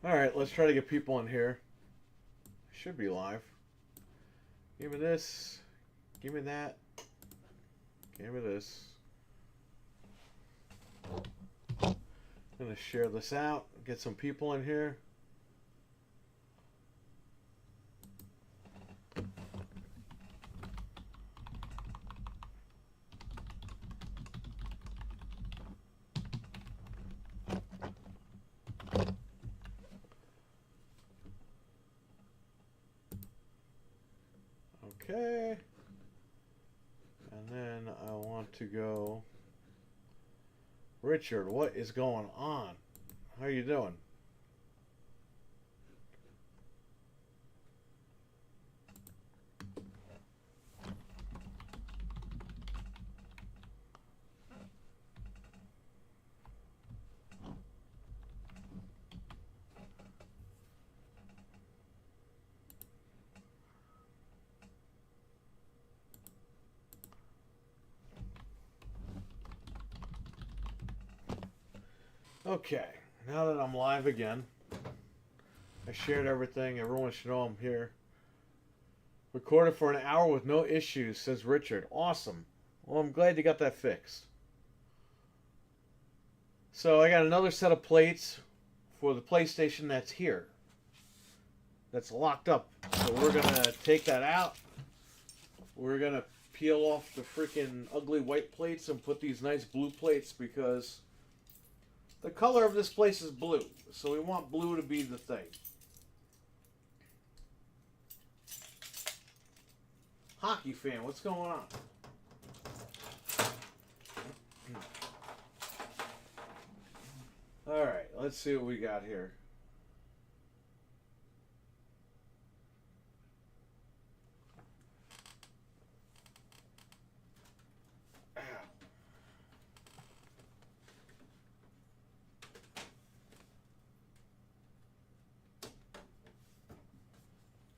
Alright, let's try to get people in here. Should be live. Give me this. Give me that. Give me this. I'm gonna share this out. Get some people in here. Okay. And then I want to go. Richard, what is going on? How are you doing? Okay, now that I'm live again, I shared everything. Everyone should know I'm here. Recorded for an hour with no issues, says Richard. Awesome. Well, I'm glad you got that fixed. So I got another set of plates for the PlayStation that's here. That's locked up. So we're going to take that out. We're going to peel off the freaking ugly white plates and put these nice blue plates because the color of this place is blue. So we want blue to be the thing. Hockey fan, what's going on? Alright, let's see what we got here.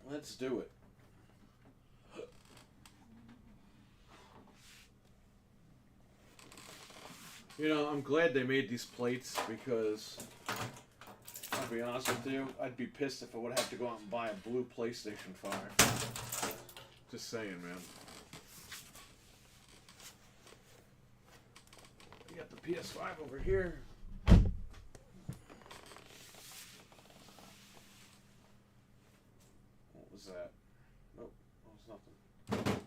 Let's do it. You know, I'm glad they made these plates because, I'll be honest with you, I'd be pissed if I would have to go out and buy a blue PlayStation 5. Just saying, man. We got the PS5 over here. What was that? Nope, that was nothing.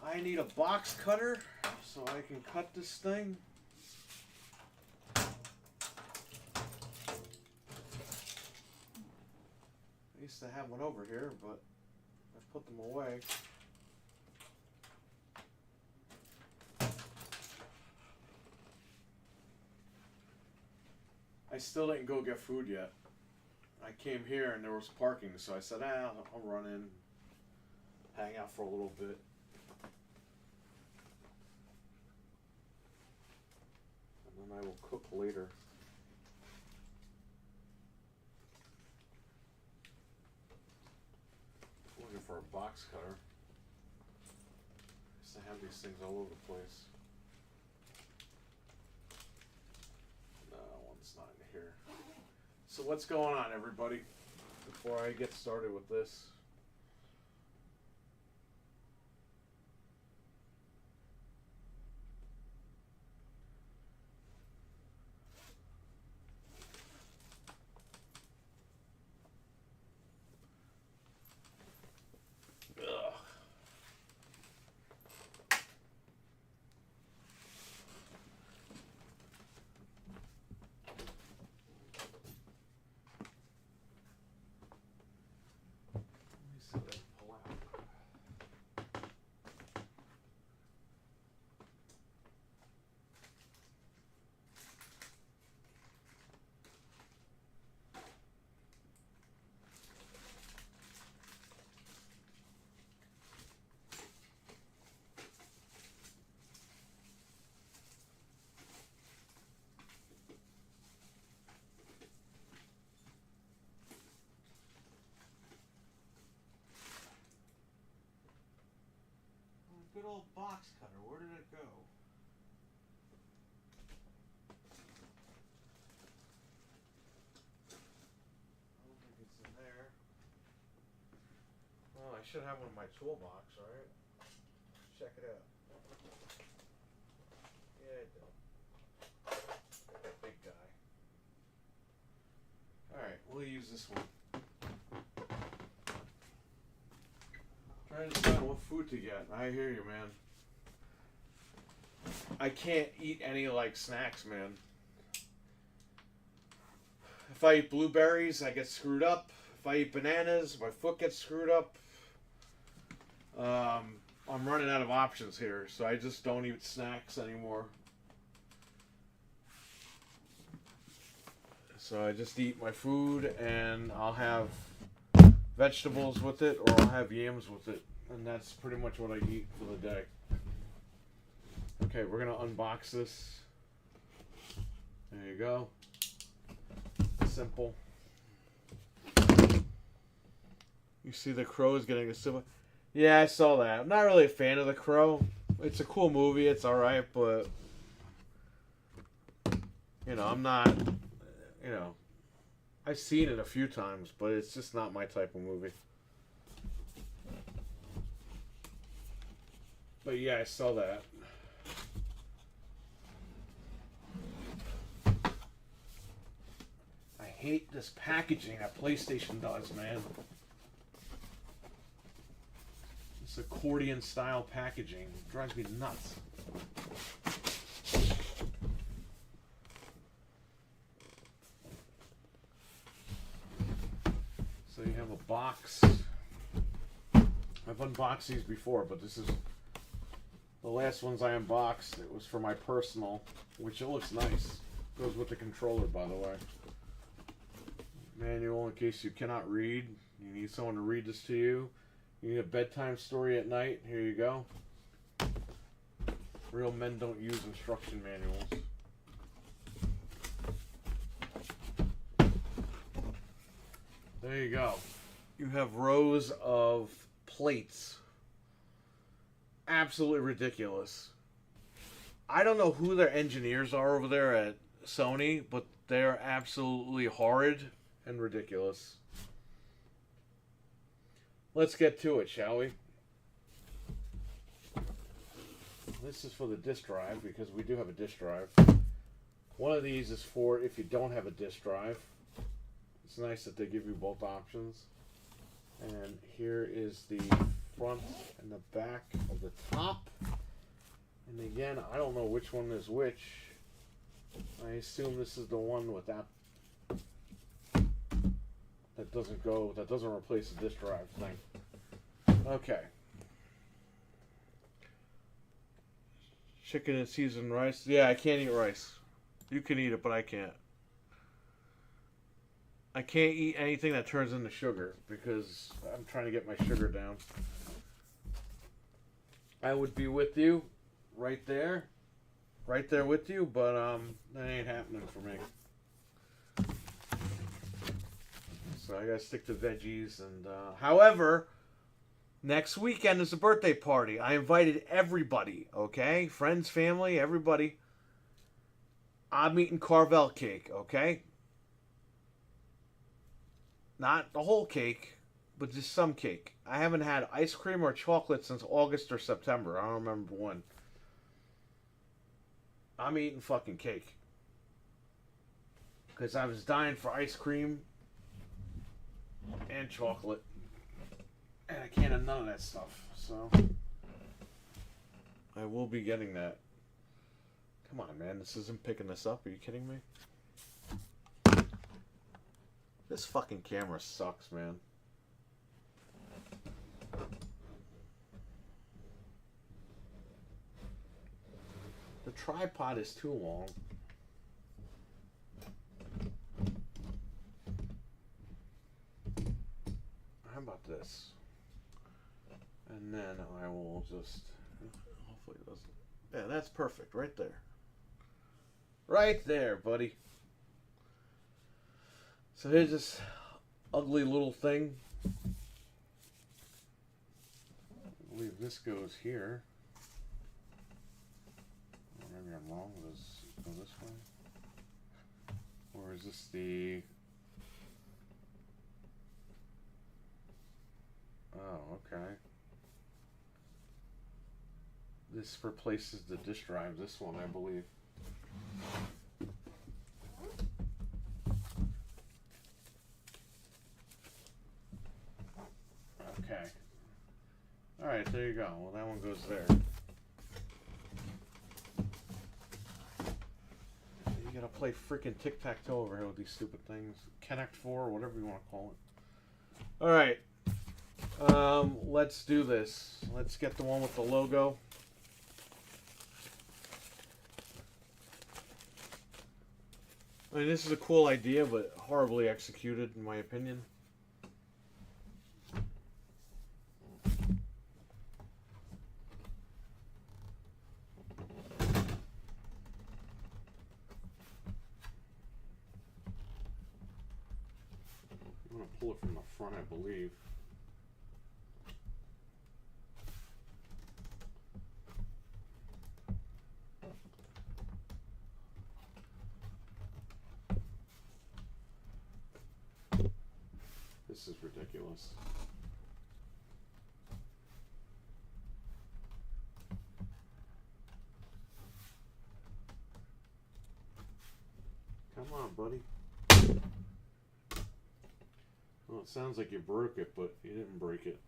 I need a box cutter so I can cut this thing. I used to have one over here, but I put them away. I still didn't go get food yet. I came here and there was parking, so I said, I'll run in, hang out for a little bit. And I will cook later. Looking for a box cutter. I used to have these things all over the place. No, one's not in here. So what's going on, everybody? Before I get started with this. Good old box cutter, where did it go? I should have one in my toolbox, right? Check it out. Yeah, I do. That big guy. Alright, we'll use this one. Trying to decide what food to get. I hear you, man. I can't eat any, like, snacks, man. If I eat blueberries, I get screwed up. If I eat bananas, my foot gets screwed up. I'm running out of options here, so I just don't eat snacks anymore. So I just eat my food, and I'll have vegetables with it, or I'll have yams with it. And that's pretty much what I eat for the day. Okay, we're going to unbox this. There you go. Simple. You see the Crow is getting a silver. Yeah, I saw that. I'm not really a fan of The Crow. It's a cool movie. It's alright, but... You know, I'm not... You know... I've seen it a few times, but it's just not my type of movie. But yeah, I saw that. I hate this packaging that PlayStation does, man. This accordion style packaging drives me nuts. So you have a box. I've unboxed these before, but this is the last ones I unboxed. It was for my personal, which it looks nice. Goes with the controller, by the way. Manual in case you cannot read. You need someone to read this to you. You need a bedtime story at night. Here you go. Real men don't use instruction manuals. There you go. You have rows of plates. Absolutely ridiculous. I don't know who their engineers are over there at Sony, but they're absolutely horrid and ridiculous. Let's get to it, shall we? This is for the disk drive, because we do have a disk drive. One of these is for if you don't have a disk drive. It's nice that they give you both options. And here is the front and the back of the top. And again, I don't know which one is which. I assume this is the one with that doesn't replace the disk drive thing. Okay. Chicken and seasoned rice. Yeah, I can't eat rice. You can eat it, but I can't. I can't eat anything that turns into sugar because I'm trying to get my sugar down. I would be with you right there with you, but that ain't happening for me. So I gotta stick to veggies. And however, next weekend is a birthday party. I invited everybody, okay? Friends, family, everybody. I'm eating Carvel cake, okay? Not the whole cake, but just some cake. I haven't had ice cream or chocolate since August or September. I don't remember when. I'm eating fucking cake. Because I was dying for ice cream and chocolate. And I can't have none of that stuff. So I will be getting that. Come on, man. This isn't picking this up. Are you kidding me? This fucking camera sucks, man. The tripod is too long. How about this? And then I will just... Hopefully it doesn't... Yeah, that's perfect. Right there. Right there, buddy. So here's this ugly little thing. I believe this goes here. Or maybe I'm wrong. Does it go this way? Or is this the... Oh, okay. This replaces the disk drive, this one, I believe. Okay. Alright, there you go. Well, that one goes there. You gotta play freaking tic-tac-toe over here with these stupid things. Connect 4, whatever you want to call it. Alright. Let's do this. Let's get the one with the logo. I mean, this is a cool idea, but horribly executed, in my opinion. I'm going to pull it from the front, I believe. This is ridiculous. Come on, buddy. Well, it sounds like you broke it, but you didn't break it.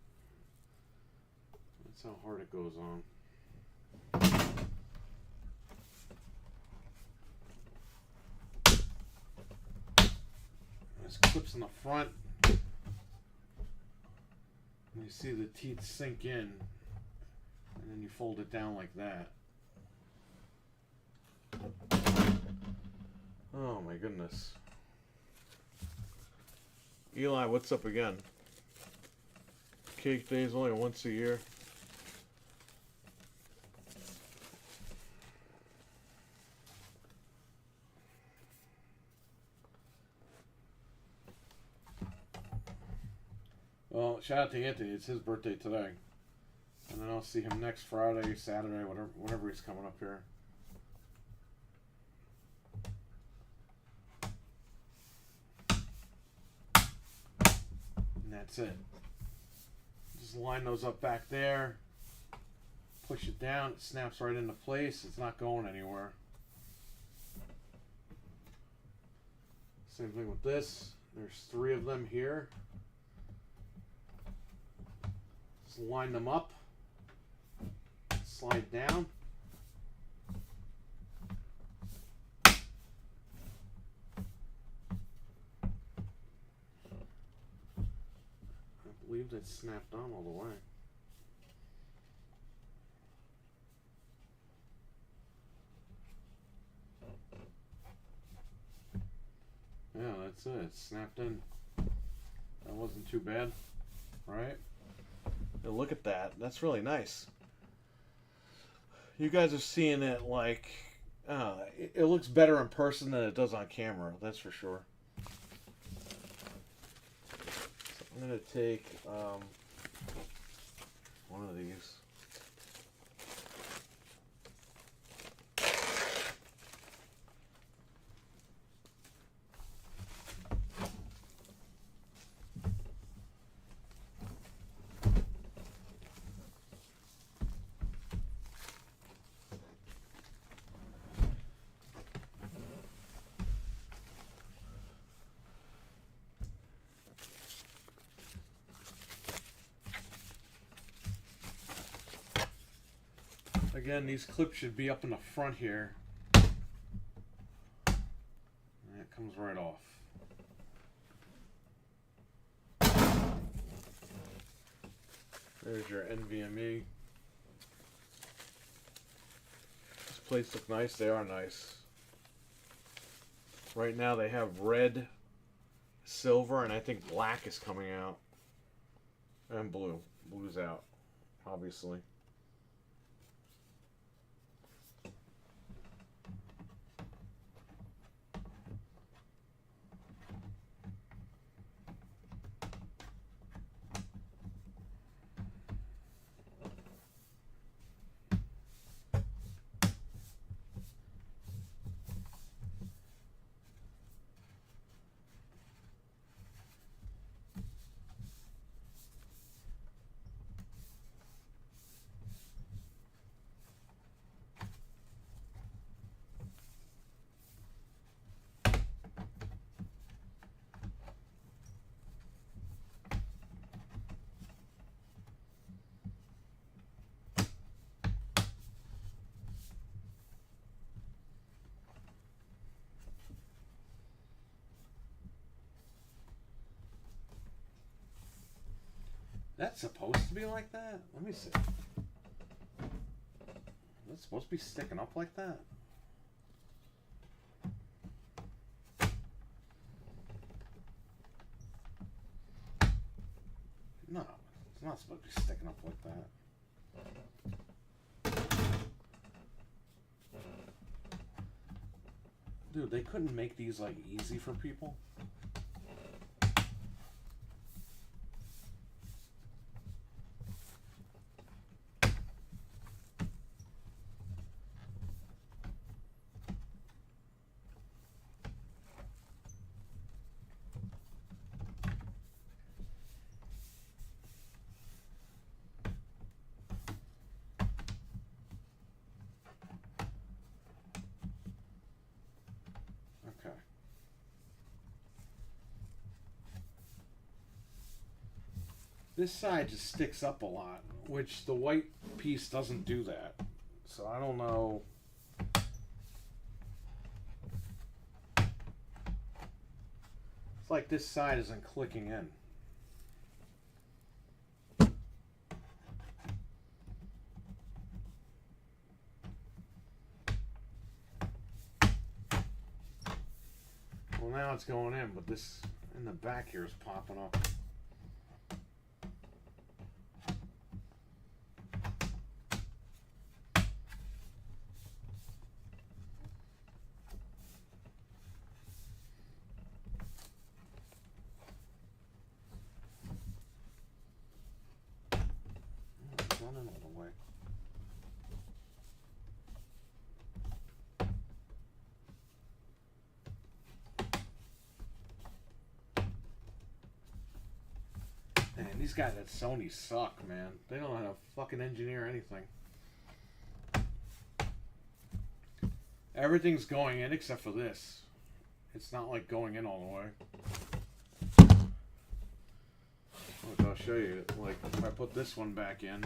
That's how hard it goes on. There's clips in the front. You see the teeth sink in, and then you fold it down like that. Oh my goodness. Eli, what's up again? Cake day is only once a year. Well, shout out to Anthony. It's his birthday today. And then I'll see him next Friday, Saturday, whenever he's coming up here. And that's it. Just line those up back there. Push it down. It snaps right into place. It's not going anywhere. Same thing with this. There's 3 of them here. Just line them up. Slide down. I believe that snapped on all the way. Yeah, that's it. It snapped in. That wasn't too bad, right? And look at that. That's really nice. You guys are seeing it like it looks better in person than it does on camera. That's for sure. So I'm gonna take one of these. Again, these clips should be up in the front here. And it comes right off. There's your NVMe. These plates look nice. They are nice. Right now they have red, silver, and I think black is coming out. And blue. Blue's out, obviously. That's supposed to be like that? Let me see. That's supposed to be sticking up like that? No, it's not supposed to be sticking up like that. Dude, they couldn't make these like easy for people. Okay. This side just sticks up a lot, which the white piece doesn't do that. So I don't know. It's like this side isn't clicking in. Well, now it's going in, but this in the back here is popping up. It's running all the way. Man, these guys at Sony suck, man. They don't know how to fucking engineer anything. Everything's going in except for this. It's not like going in all the way. Look, I'll show you. Like, if I put this one back in.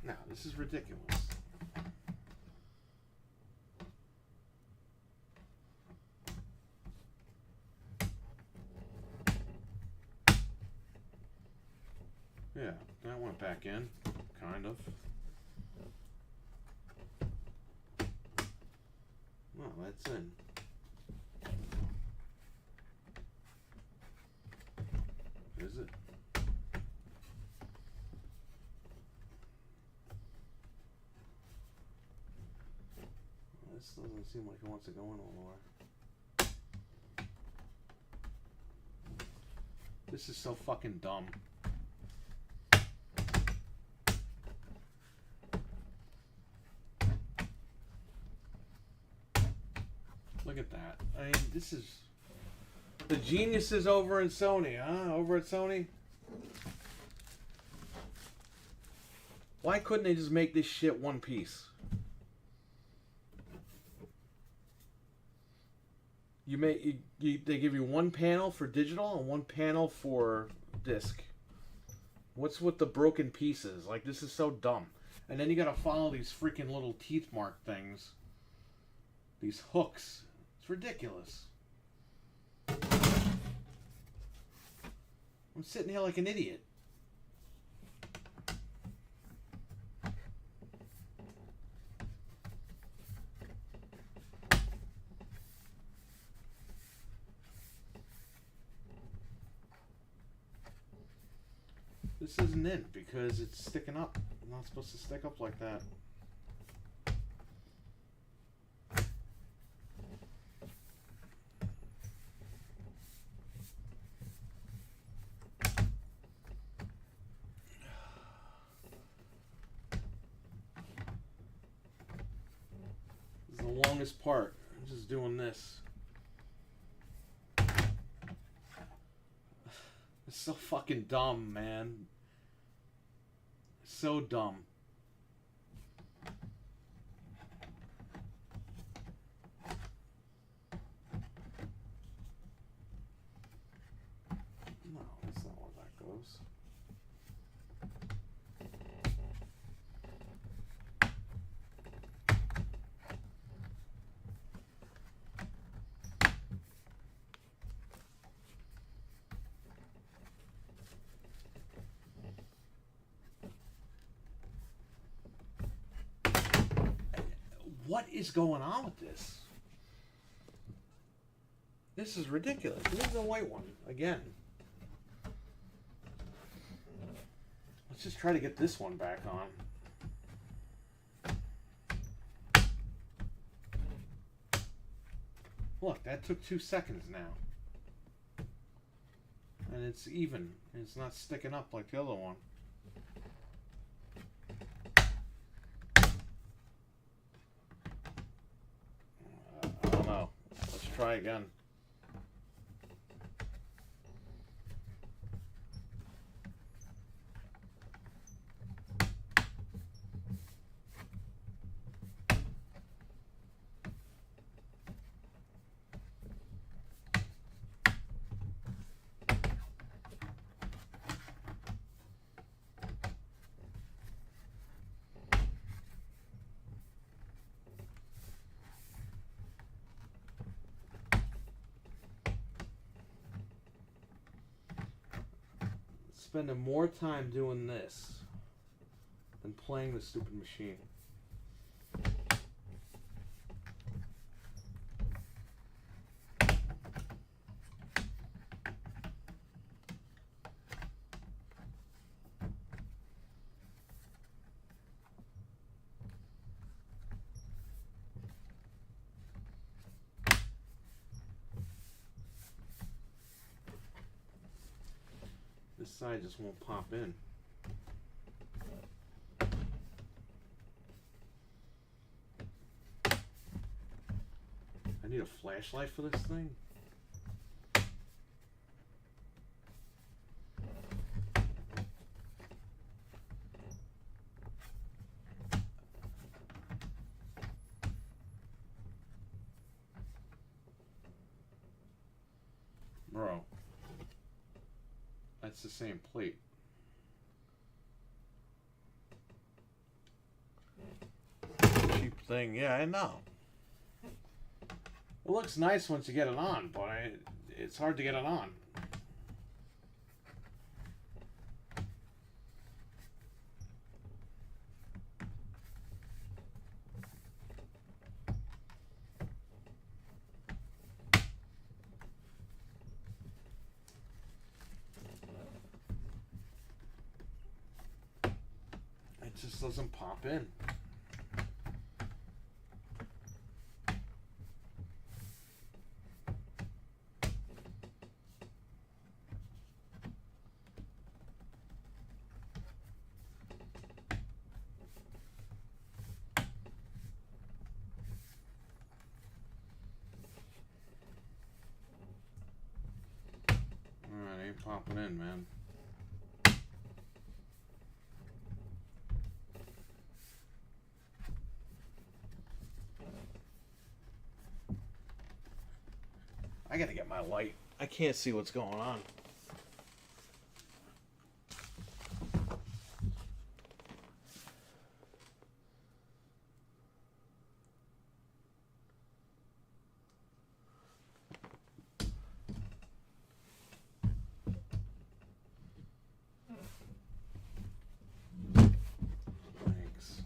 Now, this is ridiculous. Yeah, that went back in, kind of. Well, that's in. Is it? This doesn't seem like it wants to go in all the way. This is so fucking dumb. Look at that. I mean, this is the geniuses over in Sony, huh? Over at Sony. Why couldn't they just make this shit one piece? They give you one panel for digital and one panel for disc. What's with the broken pieces? Like, this is so dumb. And then you gotta follow these freaking little teeth mark things. These hooks. It's ridiculous. I'm sitting here like an idiot. This isn't in because it's sticking up. I'm not supposed to stick up like that. This is the longest part. I'm just doing this. It's so fucking dumb, man. So dumb. No, that's not where that goes. What is going on with this? This is ridiculous. This is the white one again. Let's just try to get this one back on. Look, that took 2 seconds now. And it's even. It's not sticking up like the other one. I don't know. Let's try again. Spending more time doing this than playing the stupid machine. This side just won't pop in. I need a flashlight for this thing. Bro. That's the same plate. Cheap thing, yeah, I know. It looks nice once you get it on, but it's hard to get it on. It just doesn't pop in. Alright, ain't popping in, man. I gotta get my light. I can't see what's going on. Thanks.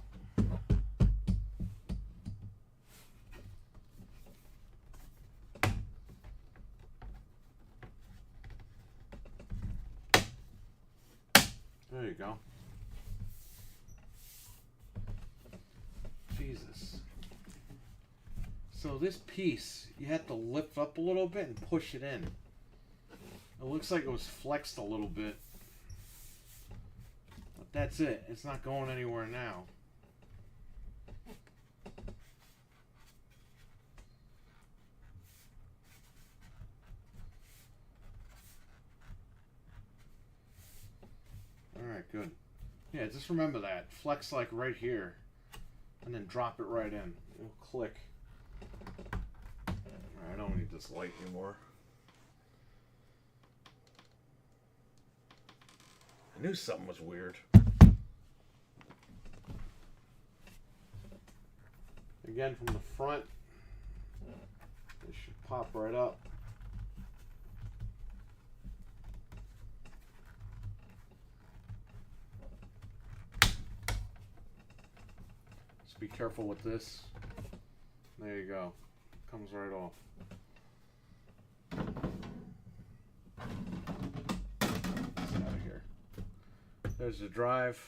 There you go. Jesus. So this piece, you have to lift up a little bit and push it in. It looks like it was flexed a little bit. But that's it. It's not going anywhere now. Alright, good. Yeah, just remember that. Flex like right here. And then drop it right in. It'll click. Alright, I don't need this light anymore. I knew something was weird. Again, from the front, it should pop right up. Just be careful with this. There you go. Comes right off. Get out of here. There's the drive.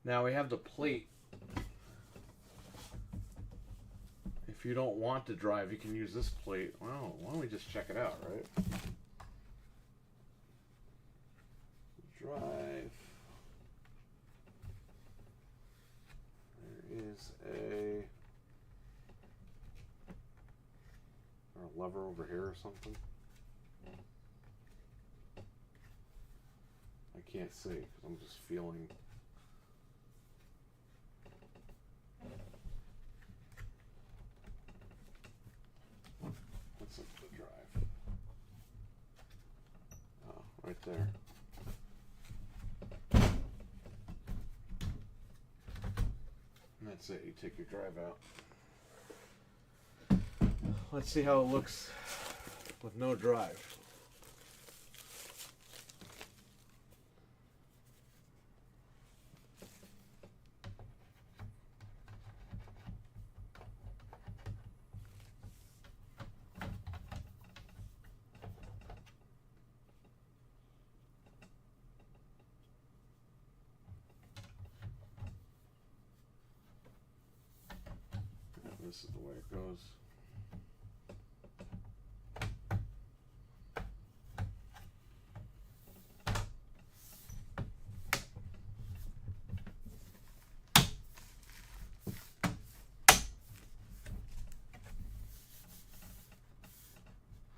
Now we have the plate. If you don't want the drive, you can use this plate. Well, why don't we just check it out, right? Drive. There is a lever over here or something. I can't see because I'm just feeling. What's up the drive? Oh, right there. And that's it. You take your drive out. Let's see how it looks with no drive. This is the way it goes.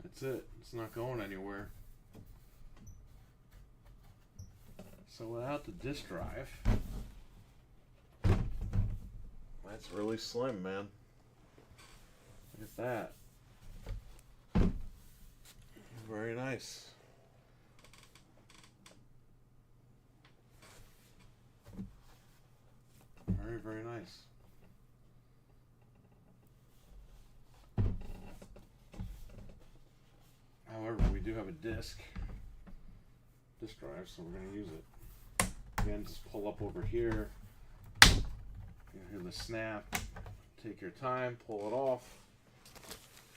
That's it. It's not going anywhere. So without the disk drive, That's really slim, man. look at that. Very nice. Very, very nice. However, we do have a disk drive, so we're going to use it. Again, just pull up over here. You hear the snap. Take your time, pull it off.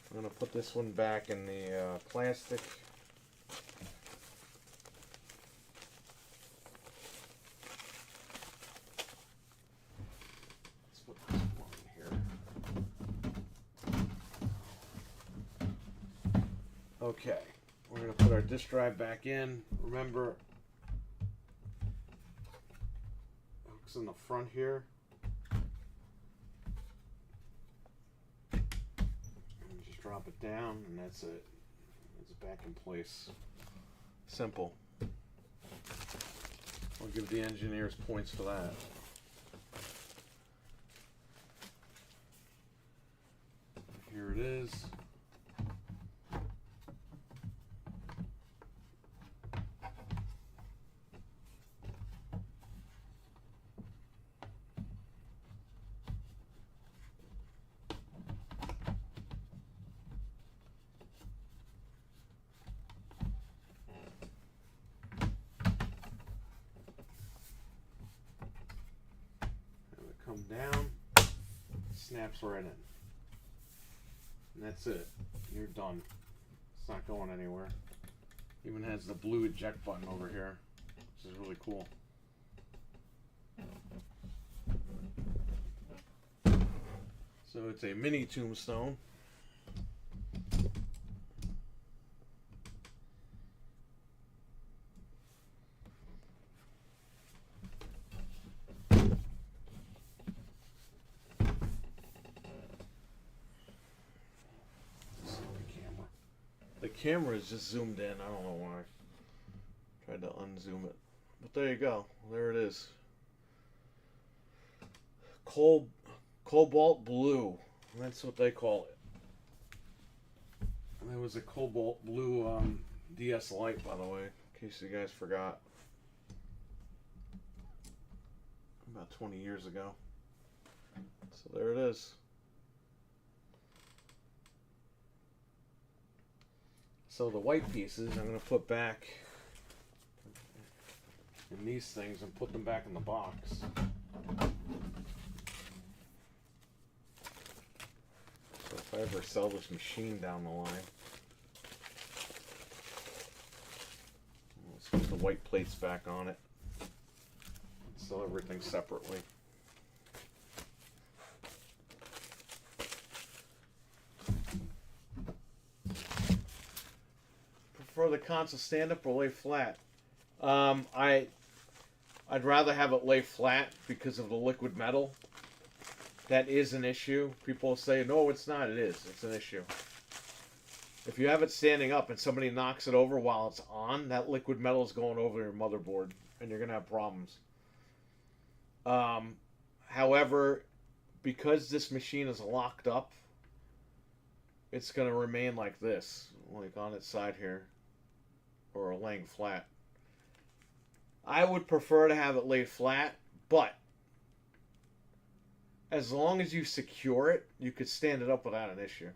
I'm gonna put this one back in the plastic. Let's put this one here. Okay, we're going to put our disk drive back in. Remember, hooks in the front here. And just drop it down, and that's it. It's back in place. Simple. I'll give the engineers points for that. Here it is. Come down, snaps right in, and that's it. You're done. It's not going anywhere. Even has the blue eject button over here, which is really cool. So it's a mini tombstone. The camera is just zoomed in. I don't know why. Tried to unzoom it. But there you go. There it is. Cobalt blue. That's what they call it. And there was a cobalt blue DS Lite, By the way, in case you guys forgot. About 20 years ago. So there it is. So the white pieces I'm going to put back in these things and put them back in the box. I ever sell this machine down the line. Let's put the white plates back on it. Sell everything separately. Prefer the console stand up or lay flat? I'd rather have it lay flat because of the liquid metal. That is an issue. People say, no, it's not. It is. It's an issue. If you have it standing up and somebody knocks it over while it's on, that liquid metal is going over your motherboard, and you're going to have problems. However, because this machine is locked up, it's going to remain like this, like on its side here, or laying flat. I would prefer to have it laid flat, but as long as you secure it, you could stand it up without an issue.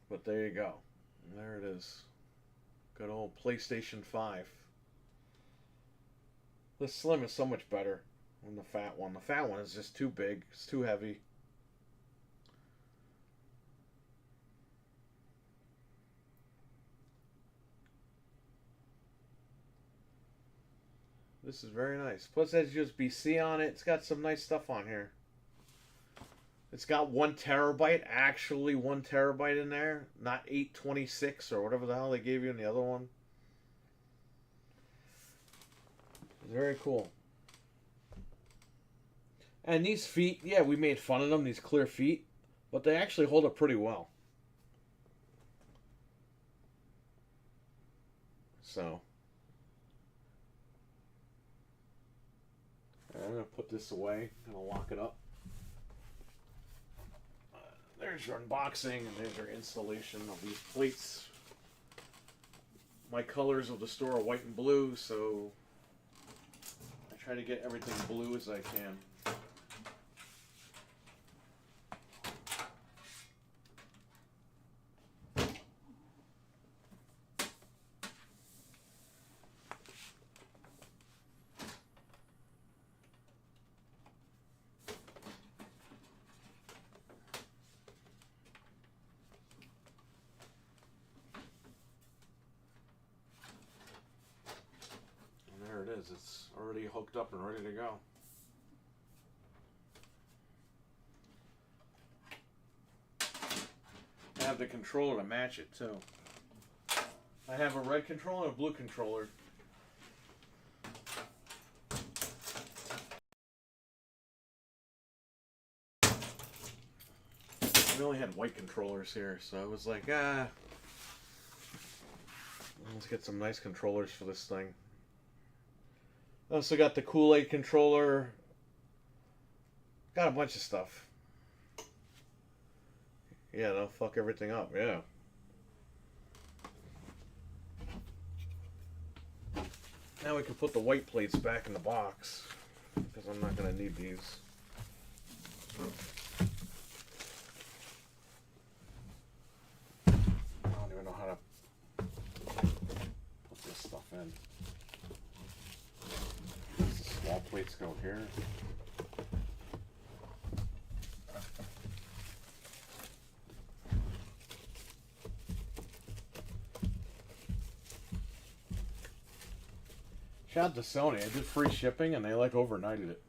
But there you go. There it is. Good old PlayStation 5. The Slim is so much better than the fat one. The fat one is just too big. It's too heavy. This is very nice. Plus it has USB-C on it. It's got some nice stuff on here. It's got 1 terabyte, actually 1 terabyte in there, not 826 or whatever the hell they gave you in the other one. Very cool. And these feet, yeah, we made fun of them, these clear feet, but they actually hold up pretty well. So, I'm going to put this away. I'm going to lock it up. There's your unboxing, and there's your installation of these plates. My colors of the store are white and blue, so I try to get everything blue as I can. It's already hooked up and ready to go. I have the controller to match it too. I have a red controller and a blue controller. We only had white controllers here, so I was like, let's get some nice controllers for this thing. I also got the Kool-Aid controller. Got a bunch of stuff. Yeah, they'll fuck everything up, yeah. Now we can put the white plates back in the box, because I'm not going to need these. I don't even know how to put this stuff in. Small plates go here. Shout out to Sony. I did free shipping and they like overnighted it.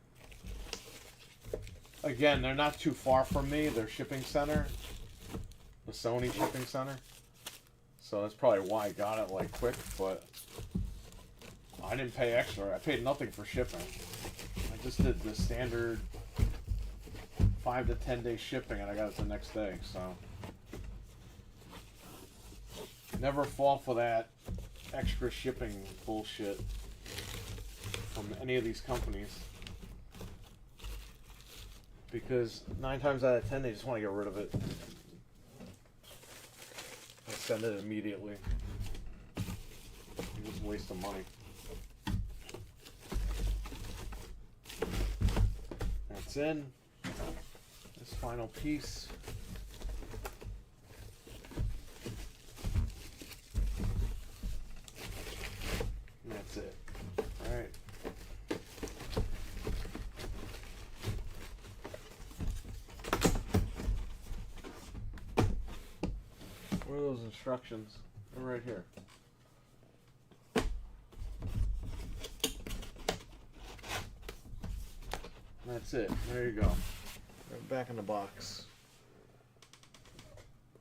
Again, they're not too far from me. Their shipping center, the Sony shipping center. So that's probably why I got it like quick, but I didn't pay extra. I paid nothing for shipping. I just did the standard 5 to 10 day shipping and I got it the next day, so. Never fall for that extra shipping bullshit from any of these companies. Because 9 times out of 10 they just want to get rid of it. And send it immediately. It's just a waste of money. That's in. This final piece. those instructions. They're right here. That's it. There you go. Right back in the box.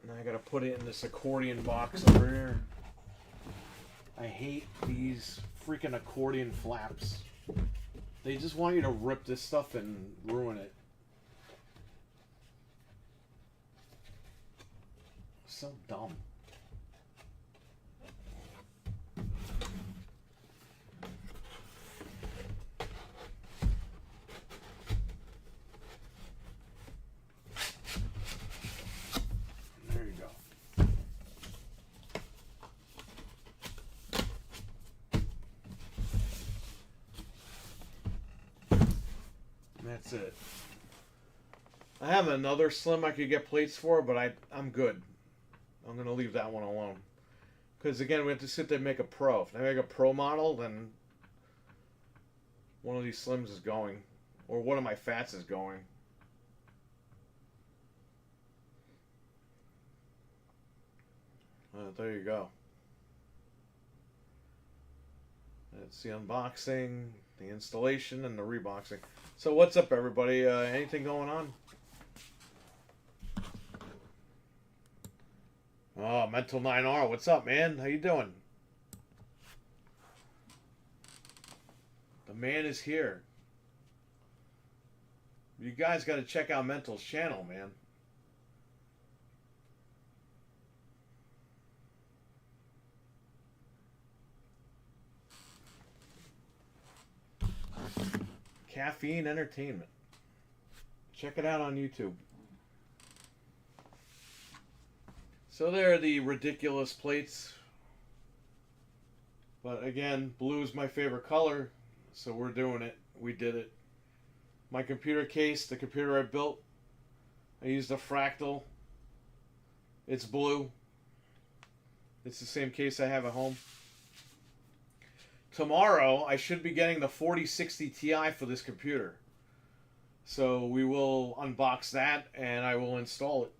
Now I gotta put it in this accordion box over here. I hate these freaking accordion flaps. They just want you to rip this stuff and ruin it. So dumb. There you go. That's it. I have another Slim I could get plates for, but I'm good. I'm going to leave that one alone. Because, again, we have to sit there and make a Pro. If I make a Pro model, then one of these Slims is going. Or one of my Fats is going. There you go. That's the unboxing, the installation, and the reboxing. So what's up, everybody? Anything going on? Oh, Mental 9R, what's up, man? How you doing? The man is here. You guys got to check out Mental's channel, man. Caffeine Entertainment. Check it out on YouTube. So there are the ridiculous plates. But again, blue is my favorite color, so we're doing it. We did it. My computer case, the computer I built, I used a fractal. It's blue. It's the same case I have at home. Tomorrow, I should be getting the 4060 Ti for this computer. So we will unbox that and I will install it.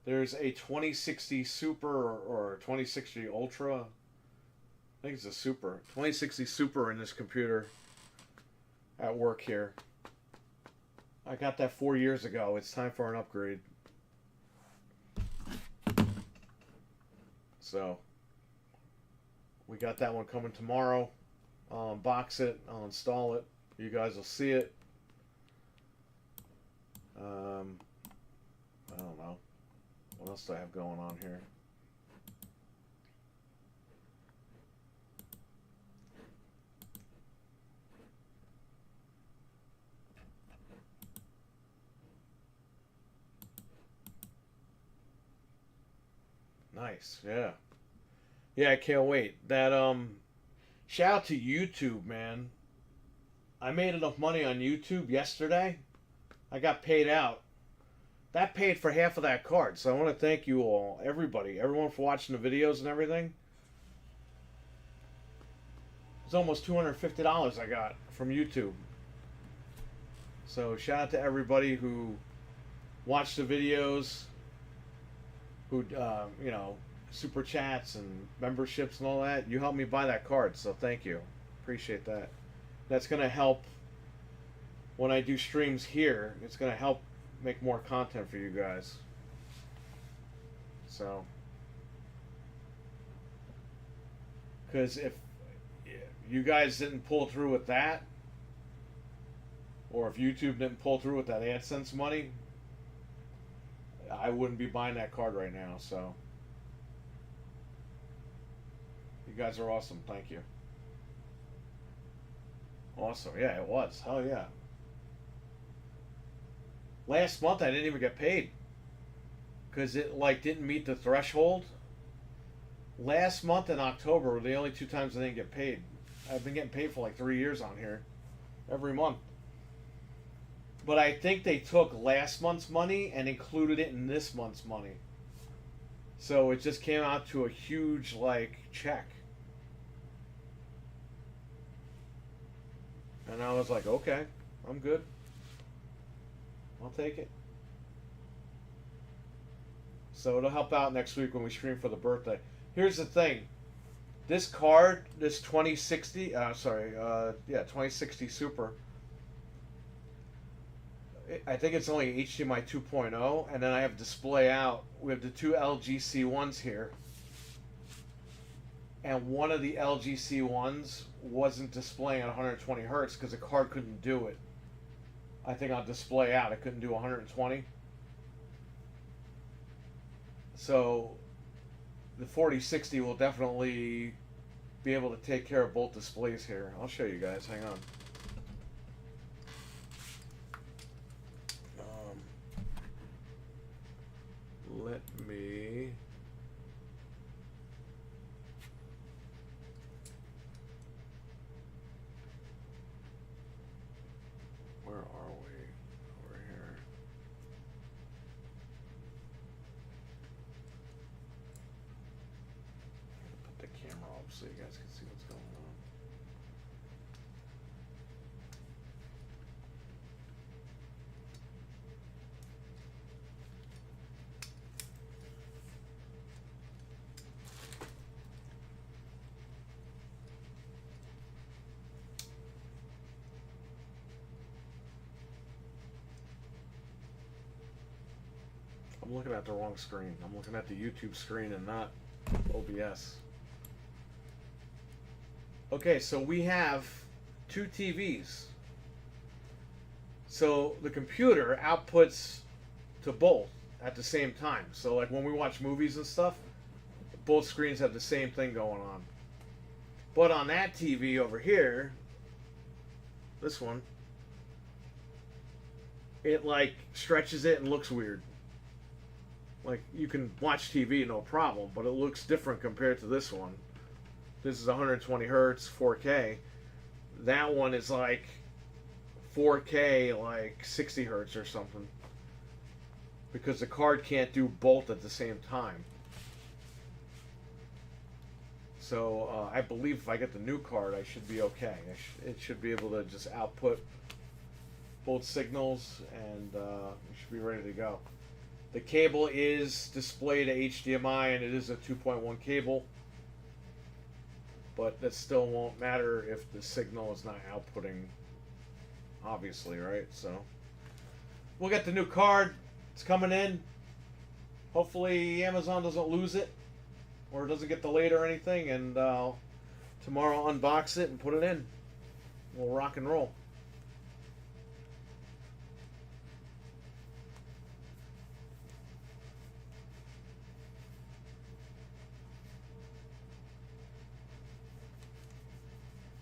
There's a 2060 Super or 2060 Ultra. I think it's a Super. 2060 Super in this computer at work here. I got that 4 years ago. It's time for an upgrade. So we got that one coming tomorrow. I'll unbox it. I'll install it. You guys will see it. I don't know. What else do I have going on here? Nice, yeah. Yeah, I can't wait. That shout out to YouTube, man. I made enough money on YouTube yesterday. I got paid out. That paid for half of that card. So I want to thank you all, everyone for watching the videos and everything. It's almost $250 I got from YouTube. So shout out to everybody who watched the videos, who you know, super chats and memberships and all that. You helped me buy that card, so thank you. Appreciate that. That's gonna help when I do streams here. It's gonna help make more content for you guys. So, because if you guys didn't pull through with that, or if YouTube didn't pull through with that AdSense money, I wouldn't be buying that card right now. So you guys are awesome. Thank you. Awesome. Yeah, it was. Hell yeah. Last month I didn't even get paid because it like didn't meet the threshold. Last month in October were the only 2 times I didn't get paid. I've been getting paid for like 3 years on here, every month. But I think they took last month's money and included it in this month's money. So it just came out to a huge like check. And I was like, okay, I'm good. I'll take it. So it'll help out next week when we stream for the birthday. Here's the thing. This card, this 2060, 2060 Super, I think it's only HDMI 2.0, and then I have display out. We have the two LGC1s here. And one of the LGC1s wasn't displaying at 120 hertz because the card couldn't do it. I think on display out, it couldn't do 120. So the 4060 will definitely be able to take care of both displays here. I'll show you guys. Hang on. Let me. Where are we? Over here. Put the camera up so you guys can see what's going on. I'm looking at the wrong screen. I'm looking at the YouTube screen and not OBS. Okay, so we have two TVs. So the computer outputs to both at the same time. So like when we watch movies and stuff, both screens have the same thing going on. But on that TV over here, this one, it like stretches it and looks weird. Like, you can watch TV, no problem, but it looks different compared to this one. This is 120 hertz, 4K. That one is like 4K, like 60 hertz or something. Because the card can't do both at the same time. So, I believe if I get the new card, I should be okay. It should be able to just output both signals, and it should be ready to go. The cable is displayed to HDMI, and it is a 2.1 cable. But that still won't matter if the signal is not outputting, obviously, right? So, we'll get the new card. It's coming in. Hopefully Amazon doesn't lose it, or it doesn't get delayed or anything, and tomorrow I'll unbox it and put it in. We'll rock and roll.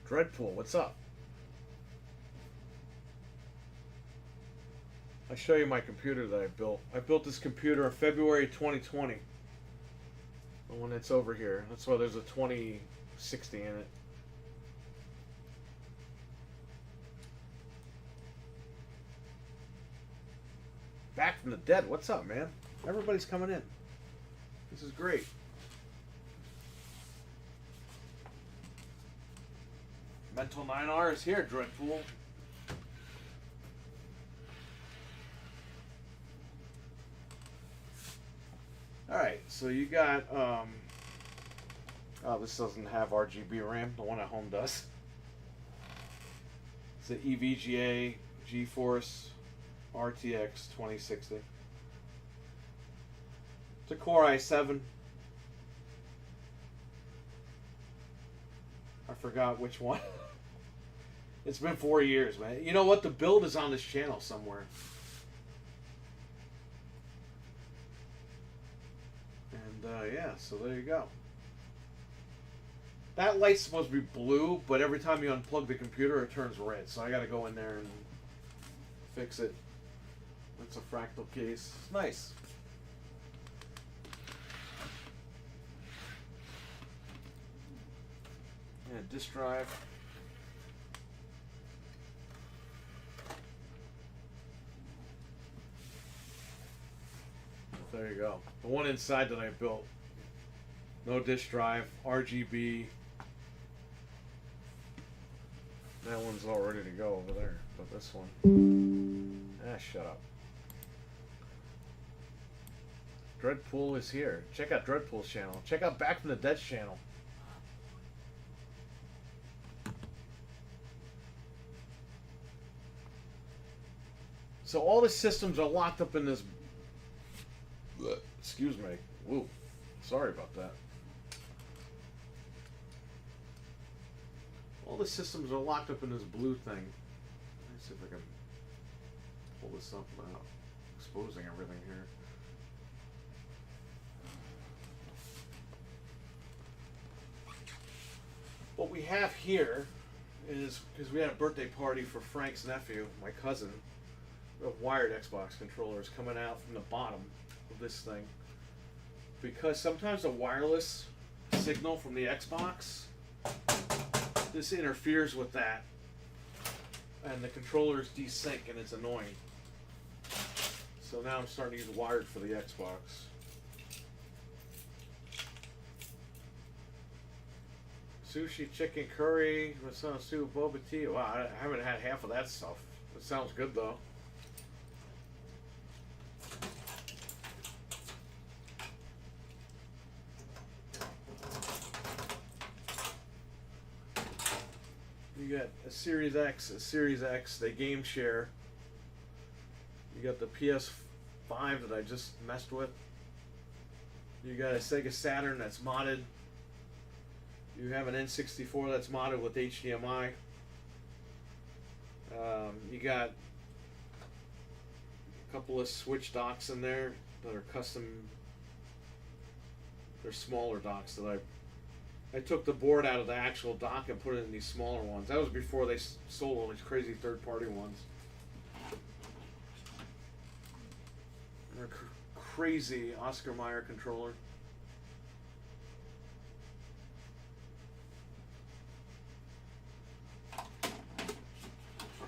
Dreadpool, what's up? I'll show you my computer that I built. I built this computer in February 2020. The one that's over here. That's why there's a 2060 in it. Back from the dead, what's up, man? Everybody's coming in. This is great. Mental 9R is here, Dreadpool. Alright, so you got, oh, this doesn't have RGB RAM, the one at home does. It's an EVGA GeForce RTX 2060. It's a Core i7. I forgot which one. It's been 4 years, man. You know what? The build is on this channel somewhere. And, yeah, so there you go. That light's supposed to be blue, but every time you unplug the computer, it turns red. So I gotta go in there and fix it. That's a fractal case. It's nice. And disk drive. There you go. The one inside that I built. No disk drive, RGB. That one's all ready to go over there. But this one. Ah, shut up. Dreadpool is here. Check out Dreadpool's channel. Check out Back from the Dead's channel. So all the systems are locked up in this... Excuse me. Woo. Sorry about that. All the systems are locked up in this blue thing. Let's see if I can pull this up without exposing everything here. What we have here is, because we had a birthday party for Frank's nephew, my cousin, we have wired Xbox controllers coming out from the bottom of this thing. Because sometimes the wireless signal from the Xbox, this interferes with that, and the controllers desync, and it's annoying. So now I'm starting to use wired for the Xbox. Sushi, chicken curry, masala soup, boba tea. Wow, I haven't had half of that stuff. It sounds good though. You got a Series X, they game share. You got the PS5 that I just messed with. You got a Sega Saturn that's modded. You have an N64 that's modded with HDMI. You got a couple of Switch docks in there that are custom. They're smaller docks that I took the board out of the actual dock and put it in these smaller ones. That was before they sold all these crazy third-party ones. And a crazy Oscar Mayer controller.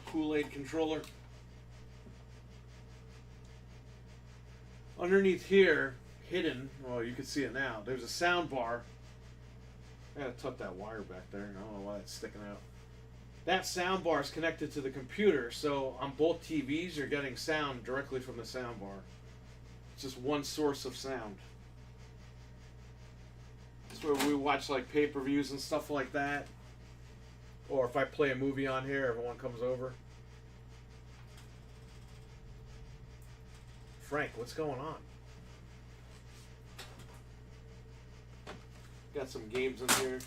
Kool-Aid controller. Underneath here, hidden, well, you can see it now, there's a sound bar. I gotta tuck that wire back there. I don't know why that's sticking out. That sound bar is connected to the computer, so on both TVs you're getting sound directly from the sound bar. It's just one source of sound. That's where we watch like pay-per-views and stuff like that. Or if I play a movie on here, everyone comes over. Frank, what's going on? Got some games in here.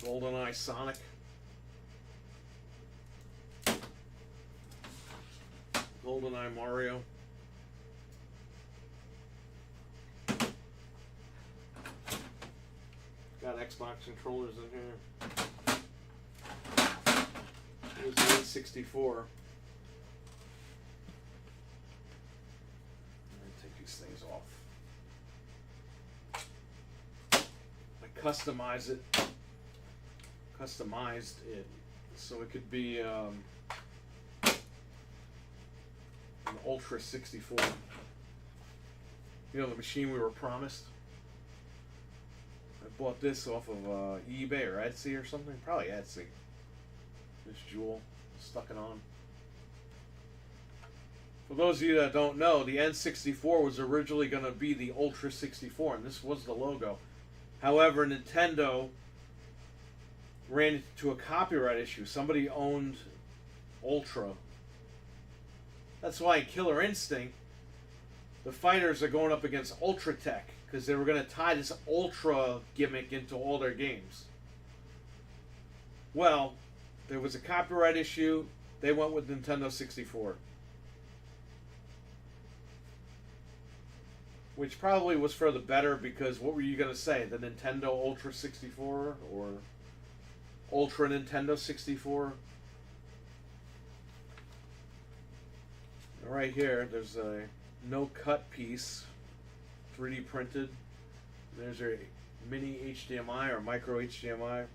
GoldenEye Sonic. GoldenEye Mario. Got Xbox controllers in here. Here's the N64. Take these things off. Customized it so it could be an Ultra 64. You know, the machine we were promised. I bought this off of eBay or Etsy or something. Probably Etsy. This Jewel. Stuck it on. For those of you that don't know, the N64 was originally going to be the Ultra 64, and this was the logo. However, Nintendo ran into a copyright issue. Somebody owned Ultra. That's why in Killer Instinct, the fighters are going up against Ultra Tech, because they were going to tie this Ultra gimmick into all their games. Well, there was a copyright issue. They went with Nintendo 64. Which probably was for the better, because what were you going to say? The Nintendo Ultra 64 or Ultra Nintendo 64? Right here, there's a no-cut piece, 3D printed. There's a mini HDMI or micro HDMI.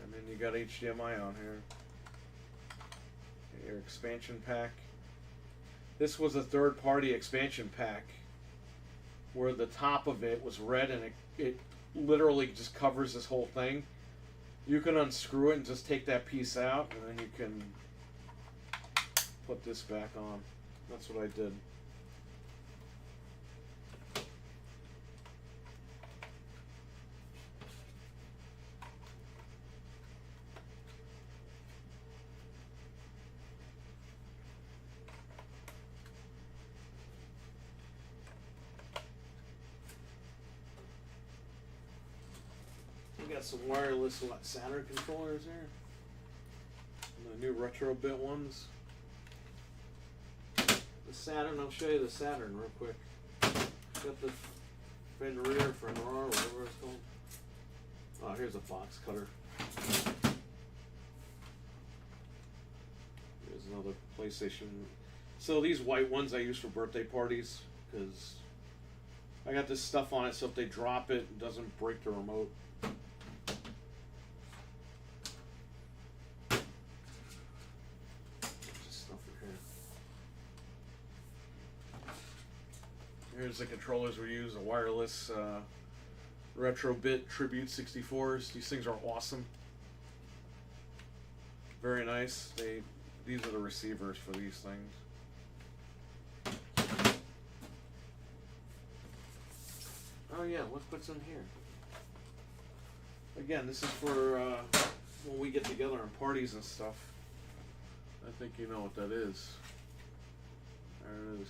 And then you got HDMI on here. Your expansion pack. This was a third-party expansion pack where the top of it was red and it literally just covers this whole thing. You can unscrew it and just take that piece out, and then you can put this back on. That's what I did. We got some wireless Saturn controllers here. And the new retro bit ones. The Saturn, I'll show you the Saturn real quick. Got the Fenrir for Nora, whatever it's called. Oh, here's a box cutter. Here's another PlayStation. So these white ones I use for birthday parties because I got this stuff on it so if they drop it, it doesn't break the remote. Here's the controllers we use, a wireless retro bit tribute 64s. These things are awesome. Very nice. These are the receivers for these things. Oh yeah, let's put some here. Again, this is for when we get together on parties and stuff. I think you know what that is. There it is.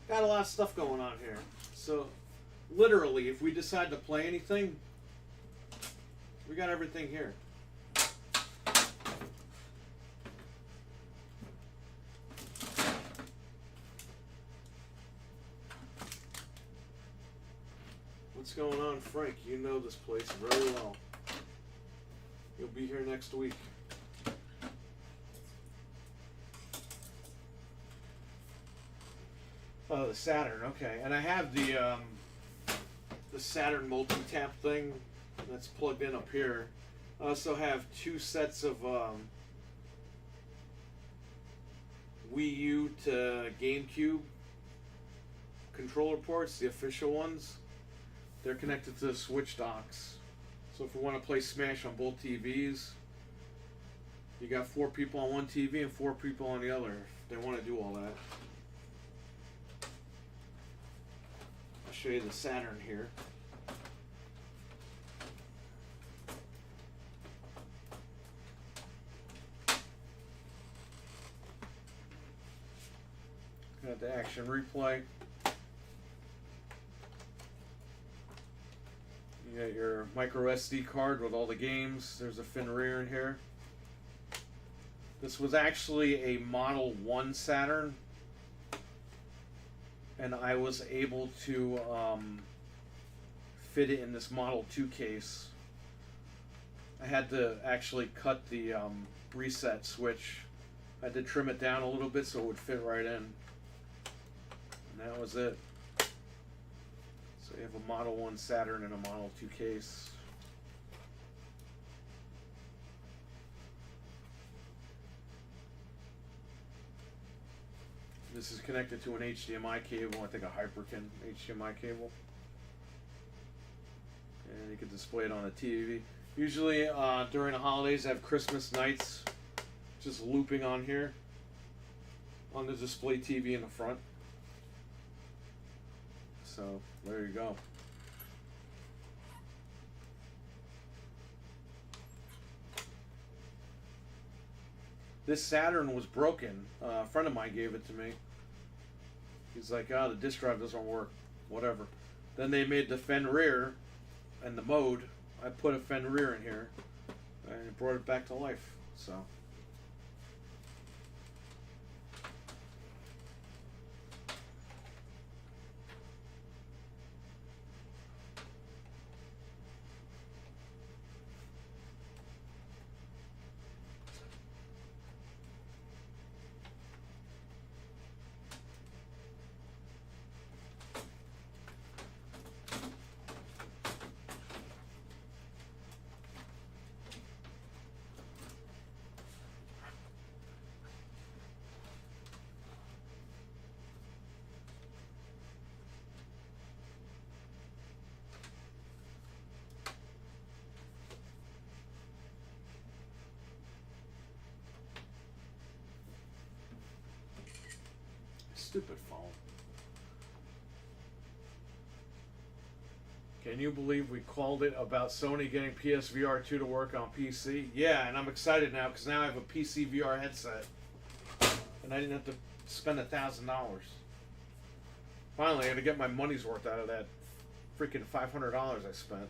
Got a lot of stuff going on here. So, literally, if we decide to play anything, we got everything here. What's going on, Frank? You know this place very well. You'll be here next week. Oh, the Saturn, okay. And I have the Saturn multi-tap thing that's plugged in up here. I also have two sets of Wii U to GameCube controller ports, the official ones. They're connected to the Switch docks. So if we want to play Smash on both TVs, you got 4 people on one TV and 4 people on the other. If they want to do all that. I'll show you the Saturn here. Got the action replay. You got your micro SD card with all the games. There's a Fenrir in here. This was actually a Model 1 Saturn, and I was able to fit it in this Model 2 case. I had to actually cut the reset switch. I had to trim it down a little bit so it would fit right in. And that was it. So you have a Model 1 Saturn and a Model 2 case. This is connected to an HDMI cable, I think a Hyperkin HDMI cable. And you can display it on the TV. Usually during the holidays I have Christmas nights just looping on here on the display TV in the front. So there you go. This Saturn was broken. A friend of mine gave it to me. He's like, oh, the disk drive doesn't work. Whatever. Then they made the Fenrir and the mode. I put a Fenrir in here and it brought it back to life. So. Stupid phone. Can you believe we called it about Sony getting PSVR 2 to work on PC? Yeah, and I'm excited now because now I have a PC VR headset. And I didn't have to spend $1,000. Finally, I had to get my money's worth out of that freaking $500 I spent.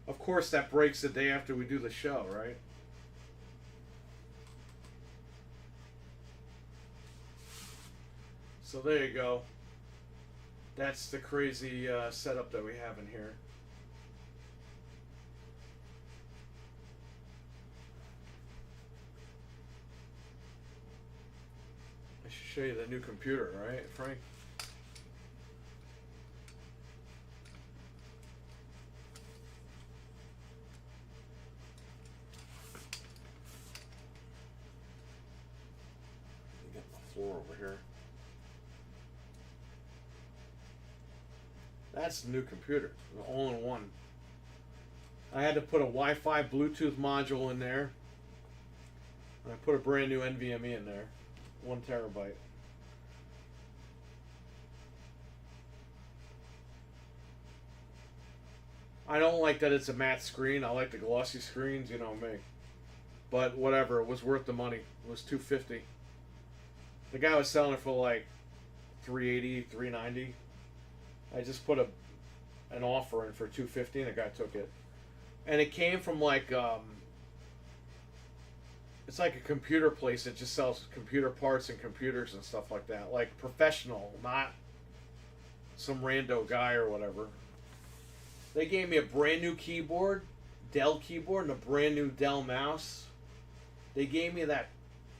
Of course, that breaks the day after we do the show, right? So there you go. That's the crazy setup that we have in here. I should show you the new computer, right, Frank? Let me get the floor over here. That's the new computer, the all-in-one. I had to put a Wi-Fi Bluetooth module in there. And I put a brand new NVMe in there. 1 terabyte. I don't like that it's a matte screen. I like the glossy screens, you know me. But whatever, it was worth the money. It was $250. The guy was selling it for like $380, $390. I just put an offer in for $250 and the guy took it. And it came from like it's like a computer place that just sells computer parts and computers and stuff like that. Like professional, not some rando guy or whatever. They gave me a brand new keyboard, Dell keyboard, and a brand new Dell mouse. They gave me that,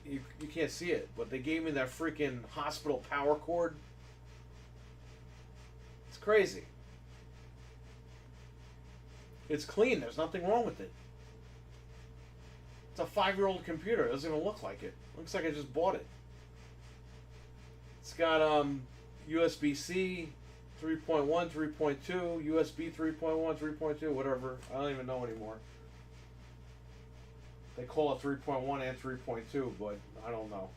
you can't see it, but they gave me that freaking hospital power cord. It's crazy. It's clean. There's nothing wrong with it. It's a 5-year-old computer. It doesn't even look like it. Looks like I just bought it. It's got USB-C, 3.1, 3.2, USB 3.1, 3.2, whatever. I don't even know anymore. They call it 3.1 and 3.2, but I don't know.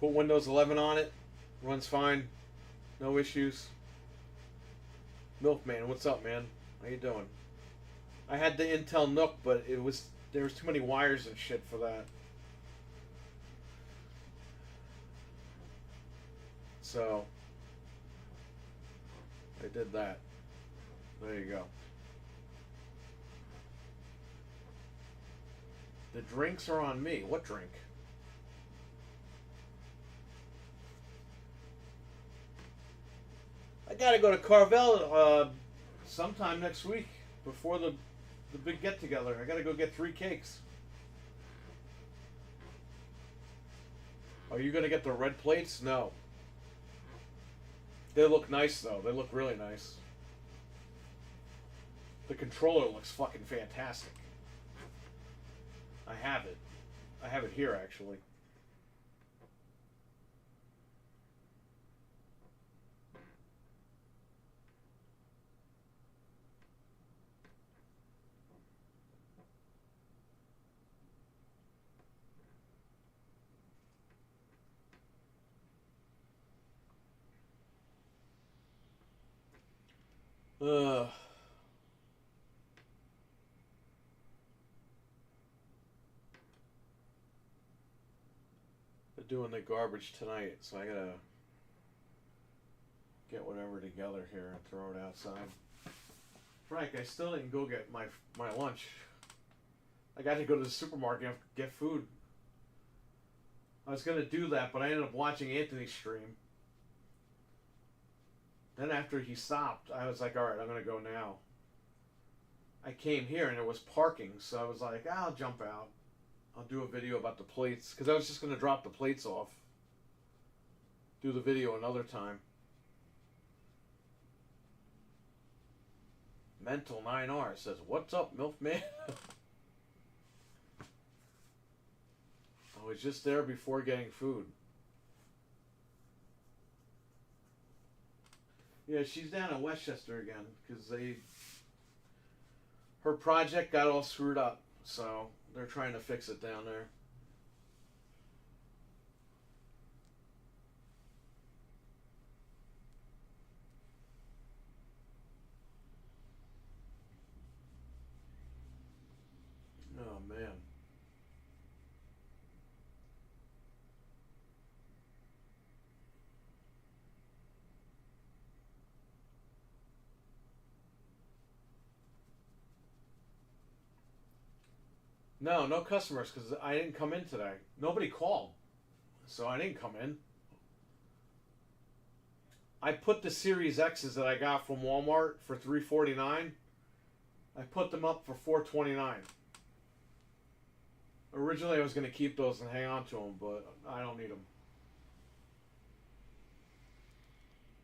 Put Windows 11 on it. Runs fine. No issues. Milkman, what's up, man? How you doing? I had the Intel Nook, but there was too many wires and shit for that. So I did that. There you go. The drinks are on me. What drink? I gotta go to Carvel sometime next week before the big get together. I gotta go get 3 cakes. Are you gonna get the red plates? No. They look nice though. They look really nice. The controller looks fucking fantastic. I have it. I have it here actually. They're doing the garbage tonight, so I gotta get whatever together here and throw it outside. Frank, I still didn't go get my lunch. I got to go to the supermarket and get food. I was gonna do that, but I ended up watching Anthony's stream. Then after he stopped, I was like, alright, I'm going to go now. I came here and there was parking, so I was like, I'll jump out. I'll do a video about the plates, because I was just going to drop the plates off. Do the video another time. Mental 9R says, what's up, Milfman? I was just there before getting food. Yeah, she's down in Westchester again because her project got all screwed up. so they're trying to fix it down there. Oh man. No, no customers because I didn't come in today. Nobody called, so I didn't come in. I put the Series X's that I got from Walmart for $349. I put them up for $429. Originally, I was going to keep those and hang on to them, but I don't need them.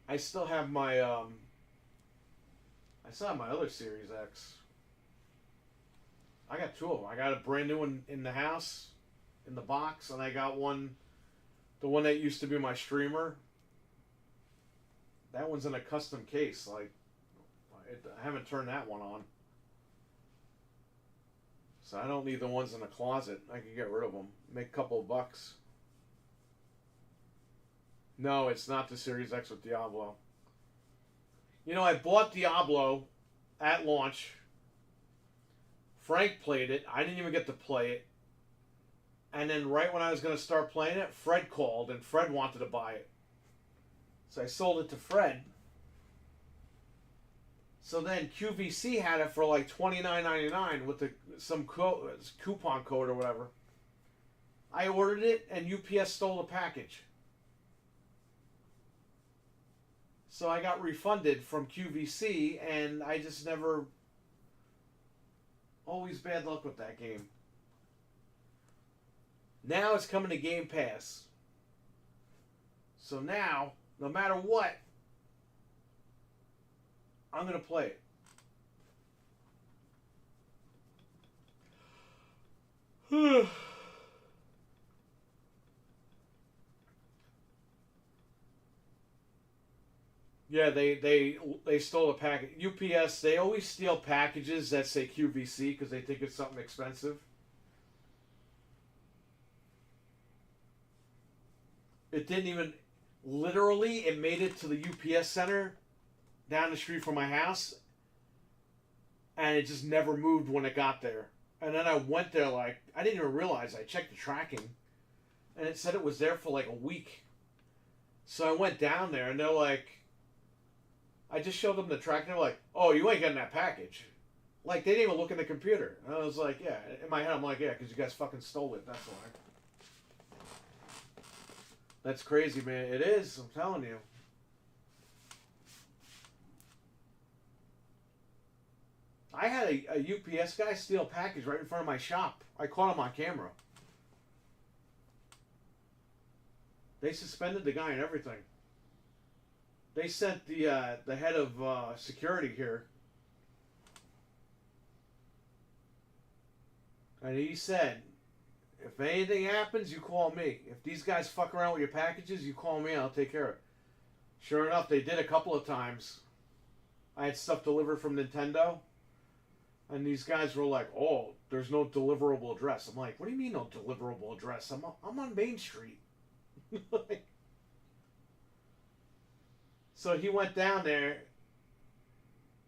I still have my other Series X. I got two of them. I got a brand new one in the house, in the box, and I got one, the one that used to be my streamer. That one's in a custom case. Like, I haven't turned that one on. So I don't need the ones in the closet. I can get rid of them. Make a couple of bucks. No, it's not the Series X with Diablo. You know, I bought Diablo at launch. Frank played it. I didn't even get to play it. And then right when I was going to start playing it, Fred called, and Fred wanted to buy it. So I sold it to Fred. So then QVC had it for like $29.99 with some coupon code or whatever. I ordered it, and UPS stole the package. So I got refunded from QVC, and I just never... Always bad luck with that game. Now it's coming to Game Pass. So now, no matter what, I'm going to play it. Yeah, they stole a package. UPS, they always steal packages that say QVC because they think it's something expensive. It didn't even... Literally, it made it to the UPS center down the street from my house, and it just never moved when it got there. And then I went there like... I didn't even realize. I checked the tracking, and it said it was there for like a week. So I went down there, and they're like... I just showed them the tracking. They're like, "Oh, you ain't getting that package." Like, they didn't even look in the computer. And I was like, yeah. In my head, I'm like, yeah, because you guys fucking stole it. That's why. That's crazy, man. It is. I'm telling you. I had a UPS guy steal a package right in front of my shop. I caught him on camera. They suspended the guy and everything. They sent the head of security here, and he said, "If anything happens, you call me. If these guys fuck around with your packages, you call me and I'll take care of it." Sure enough, they did a couple of times. I had stuff delivered from Nintendo, and these guys were like, "Oh, there's no deliverable address." I'm like, "What do you mean no deliverable address? I'm on Main Street." Like, so he went down there,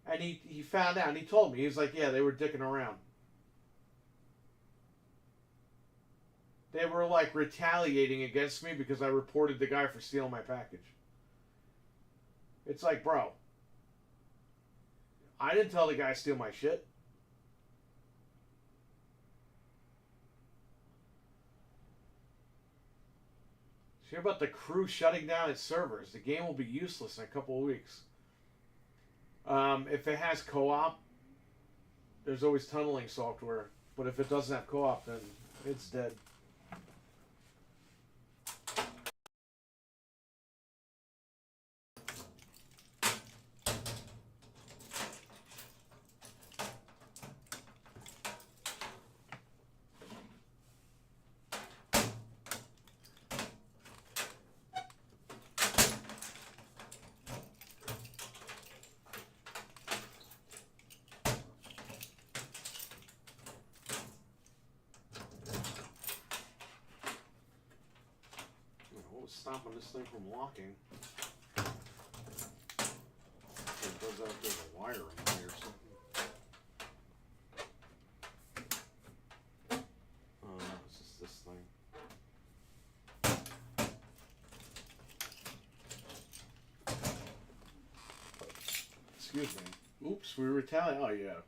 and he found out, and he told me. He was like, yeah, they were dicking around. They were, like, retaliating against me because I reported the guy for stealing my package. It's like, bro, I didn't tell the guy to steal my shit. Hear about the crew shutting down its servers. The game will be useless in a couple of weeks. If it has co-op, there's always tunneling software. But if it doesn't have co-op, then it's dead. was stopping this thing from locking. It goes out there's a wire in here or something. Oh, no, it's just this thing. Excuse me. Oops, we retaliate. Oh, yeah.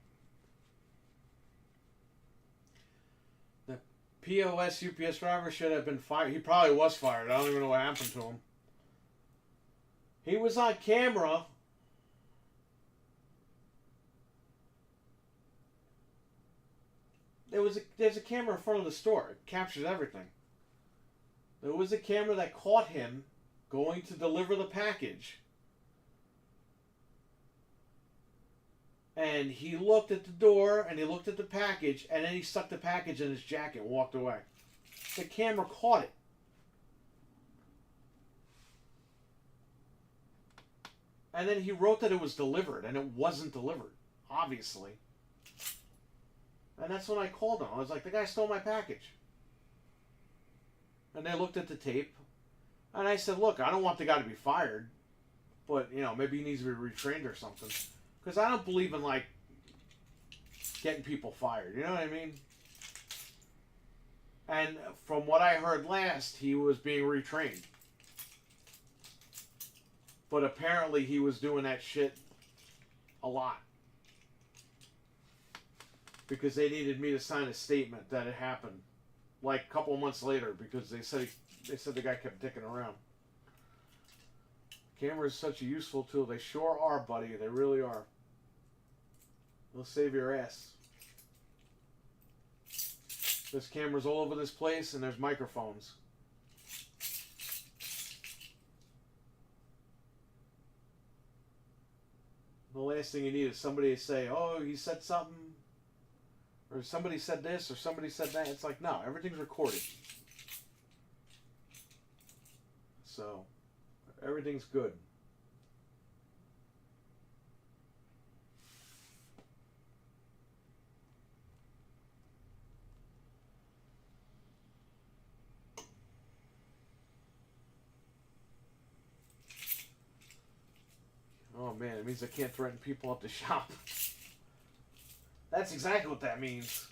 The POS UPS driver should have been fired. He probably was fired. I don't even know what happened to him. He was on camera. There's a camera in front of the store. It captures everything. There was a camera that caught him going to deliver the package. And he looked at the door and he looked at the package and then he stuck the package in his jacket and walked away. The camera caught it. And then he wrote that it was delivered and it wasn't delivered, obviously. And that's when I called him. I was like, the guy stole my package. And they looked at the tape. And I said, look, I don't want the guy to be fired. But, you know, maybe he needs to be retrained or something. Because I don't believe in, like, getting people fired. You know what I mean? And from what I heard last, he was being retrained. But apparently he was doing that shit a lot. Because they needed me to sign a statement that it happened, like a couple of months later, because they said the guy kept dicking around. Camera is such a useful tool. They sure are, buddy. They really are. They'll save your ass. There's cameras all over this place, and there's microphones. The last thing you need is somebody to say, "Oh, he said something." Or somebody said this, or somebody said that. It's like, no, everything's recorded. So, everything's good. Oh man, it means I can't threaten people up the shop. That's exactly what that means.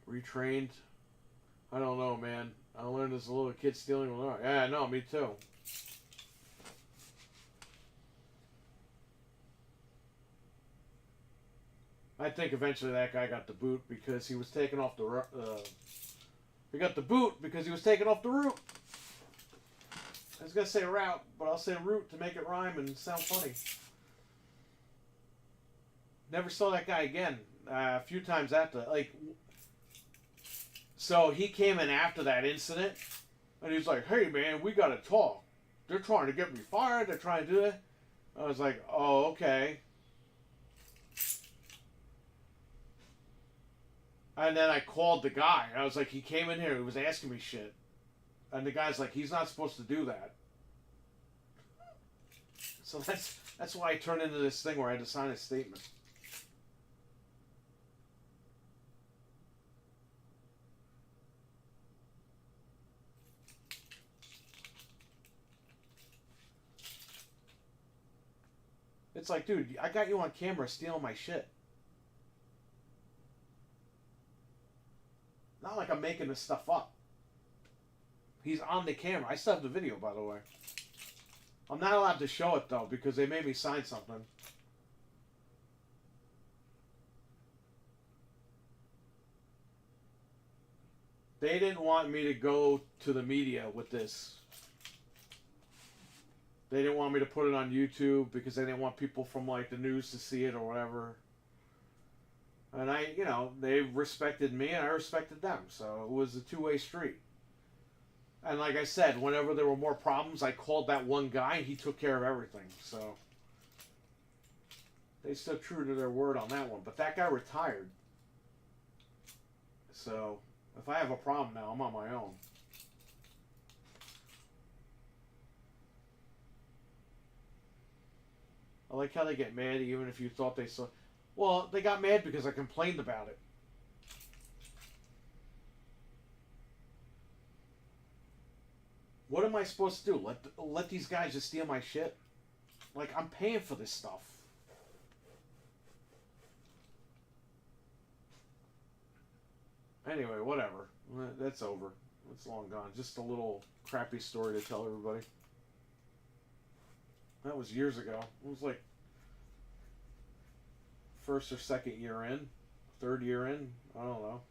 Retrained? I don't know, man. I learned as a little kid stealing. Yeah, no, me too. I think eventually that guy got the boot because he was taking off the. He got the boot because he was taking off the root. I was gonna say route, but I'll say root to make it rhyme and sound funny. Never saw that guy again. A few times after, like. So he came in after that incident, and he's like, "Hey man, we gotta talk. They're trying to get me fired. They're trying to do it." I was like, "Oh, okay." And then I called the guy. I was like, he came in here. He was asking me shit. And the guy's like, he's not supposed to do that. So that's why I turned into this thing where I had to sign a statement. It's like, dude, I got you on camera stealing my shit. Not like I'm making this stuff up. He's on the camera. I still have the video, by the way. I'm not allowed to show it, though, because they made me sign something. They didn't want me to go to the media with this. They didn't want me to put it on YouTube because they didn't want people from, like, the news to see it or whatever. And they respected me and I respected them. So it was a two-way street. And like I said, whenever there were more problems, I called that one guy and he took care of everything. So they stood true to their word on that one. But that guy retired. So if I have a problem now, I'm on my own. I like how they get mad even if you thought they saw. Well, they got mad because I complained about it. What am I supposed to do? Let these guys just steal my shit? Like, I'm paying for this stuff. Anyway, whatever. That's over. It's long gone. Just a little crappy story to tell everybody. That was years ago. It was like first or second year in, third year in. I don't know.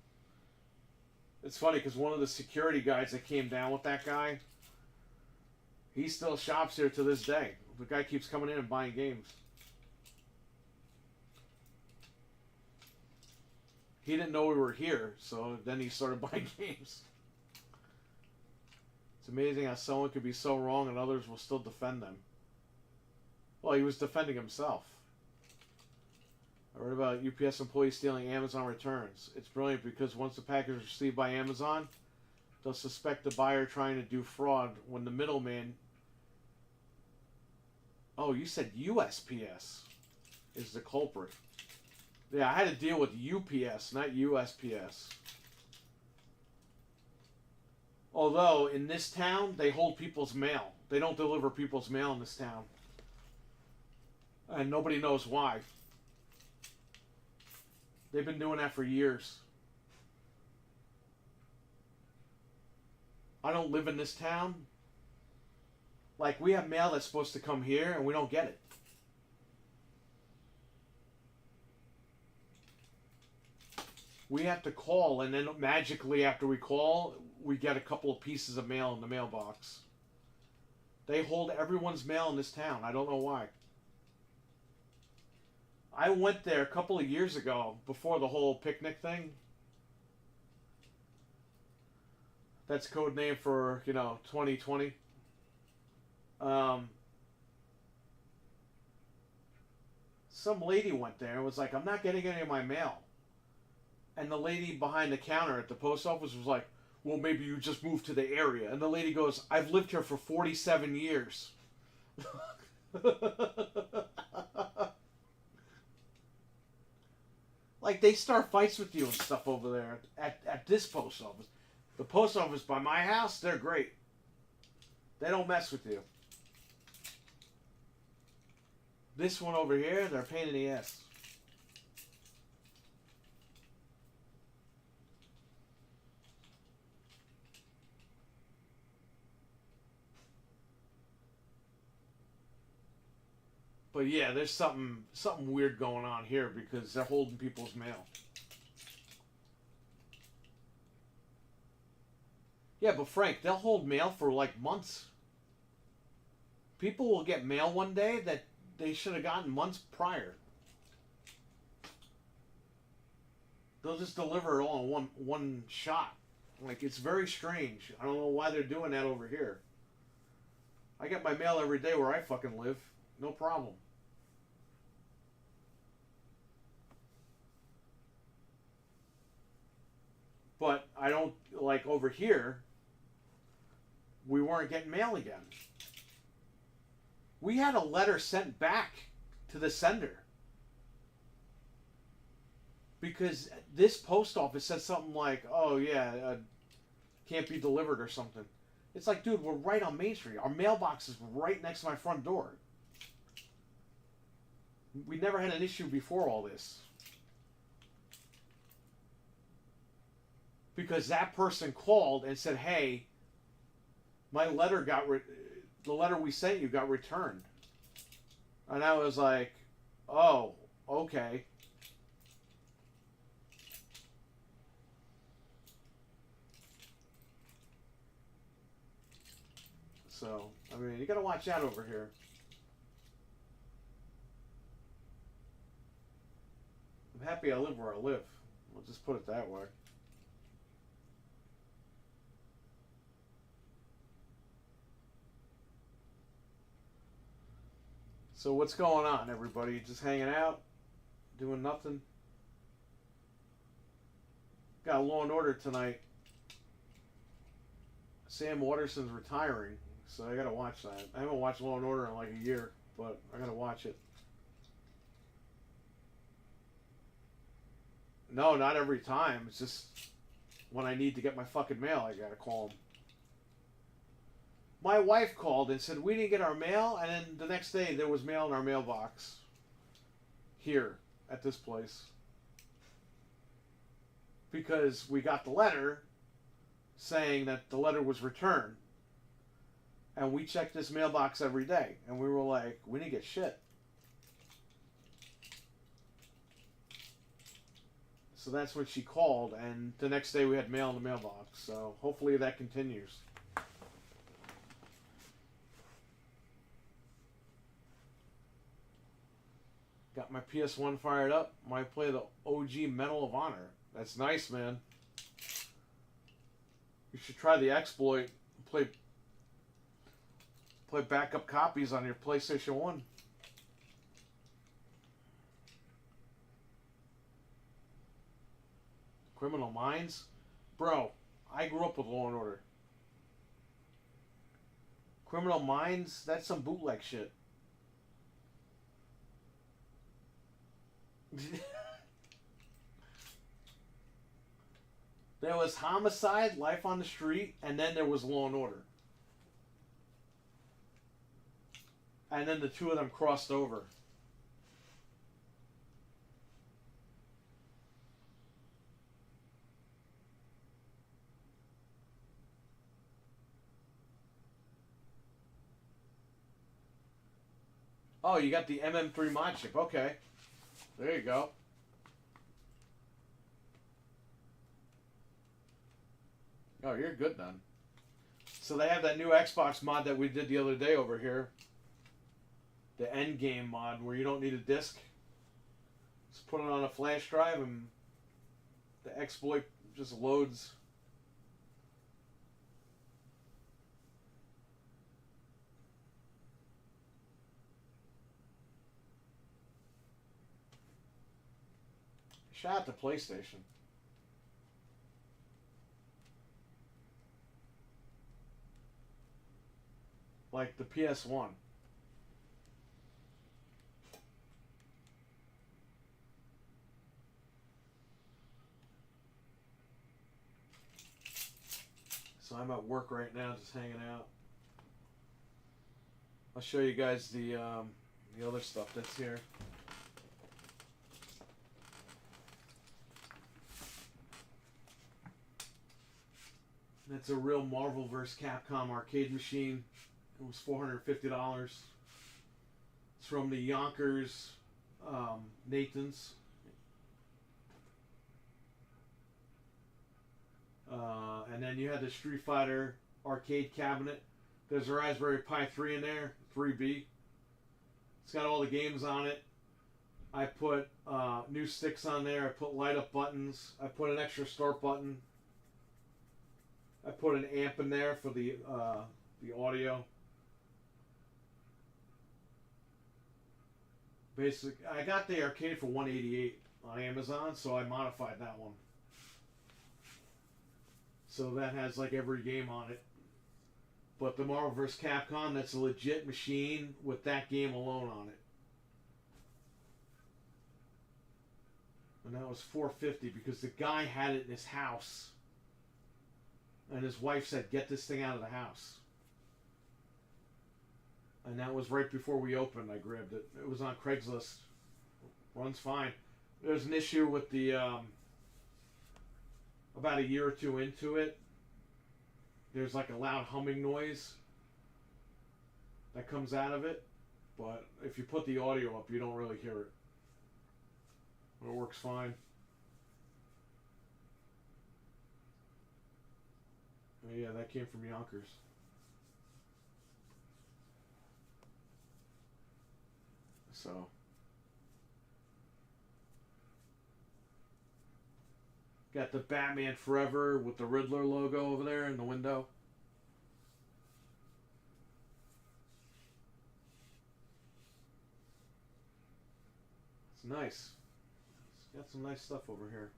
It's funny because one of the security guys that came down with that guy, he still shops here to this day. The guy keeps coming in and buying games. He didn't know we were here, so then he started buying games. It's amazing how someone could be so wrong and others will still defend them. Well, he was defending himself. I read about UPS employees stealing Amazon returns. It's brilliant because once the package is received by Amazon, they'll suspect the buyer trying to do fraud when the middleman... Oh, you said USPS is the culprit. Yeah, I had to deal with UPS, not USPS. Although, in this town, they hold people's mail. They don't deliver people's mail in this town. And nobody knows why. They've been doing that for years. I don't live in this town. Like, we have mail that's supposed to come here, and we don't get it. We have to call, and then magically after we call, we get a couple of pieces of mail in the mailbox. They hold everyone's mail in this town. I don't know why. I went there a couple of years ago, before the whole picnic thing. That's code name for, 2020. Some lady went there and was like, I'm not getting any of my mail. And the lady behind the counter at the post office was like, well, maybe you just moved to the area. And the lady goes, I've lived here for 47 years. Like, they start fights with you and stuff over there at this post office. The post office by my house, they're great. They don't mess with you. This one over here, they're a pain in the ass. But yeah, there's something weird going on here because they're holding people's mail. Yeah, but Frank, they'll hold mail for like months. People will get mail one day that they should have gotten months prior. They'll just deliver it all in one shot. Like, it's very strange. I don't know why they're doing that over here. I get my mail every day where I fucking live. No problem. But I don't, like, over here, we weren't getting mail again. We had a letter sent back to the sender. Because this post office said something like, oh yeah, can't be delivered or something. It's like, dude, we're right on Main Street. Our mailbox is right next to my front door. We never had an issue before all this. Because that person called and said, hey, my letter the letter we sent you got returned. And I was like, oh, okay. So, I mean, you gotta watch out over here. I'm happy I live where I live. I'll just put it that way. So what's going on, everybody? Just hanging out? Doing nothing? Got Law and Order tonight. Sam Waterson's retiring, so I gotta watch that. I haven't watched Law and Order in like a year, but I gotta watch it. No, not every time. It's just when I need to get my fucking mail, I gotta call them. My wife called and said we didn't get our mail, and then the next day there was mail in our mailbox here at this place because we got the letter saying that the letter was returned, and we checked this mailbox every day, and we were like, we didn't get shit. So that's when she called, and the next day we had mail in the mailbox. So hopefully that continues. Got my PS1 fired up. Might play the OG Medal of Honor. That's nice, man. You should try the exploit. Play backup copies on your PlayStation 1. Criminal Minds? Bro, I grew up with Law and Order. Criminal Minds? That's some bootleg shit. There was Homicide, Life on the Street, and then there was Law and Order. And then the two of them crossed over. Oh, you got the MM3 mod chip. Okay. There you go. Oh, you're good then. So they have that new Xbox mod that we did the other day over here. The Endgame mod where you don't need a disc. Just put it on a flash drive and the exploit just loads. Shout out to PlayStation. Like the PS1. So I'm at work right now, just hanging out. I'll show you guys the other stuff that's here. That's a real Marvel vs. Capcom arcade machine. It was $450. It's from the Yonkers Nathan's. And then you had the Street Fighter arcade cabinet. There's a Raspberry Pi 3 in there, 3B. It's got all the games on it. I put new sticks on there. I put light up buttons. I put an extra start button. I put an amp in there for the audio. Basic. I got the arcade for $188 on Amazon, so I modified that one. So that has like every game on it. But the Marvel vs. Capcom, that's a legit machine with that game alone on it. And that was $450 because the guy had it in his house. And his wife said, get this thing out of the house. And that was right before we opened. I grabbed it. It was on Craigslist. Runs fine. There's an issue with the, about a year or two into it, there's like a loud humming noise that comes out of it. But if you put the audio up, you don't really hear it. It works fine. Oh, yeah, that came from Yonkers. So. Got the Batman Forever with the Riddler logo over there in the window. It's nice. It's got some nice stuff over here.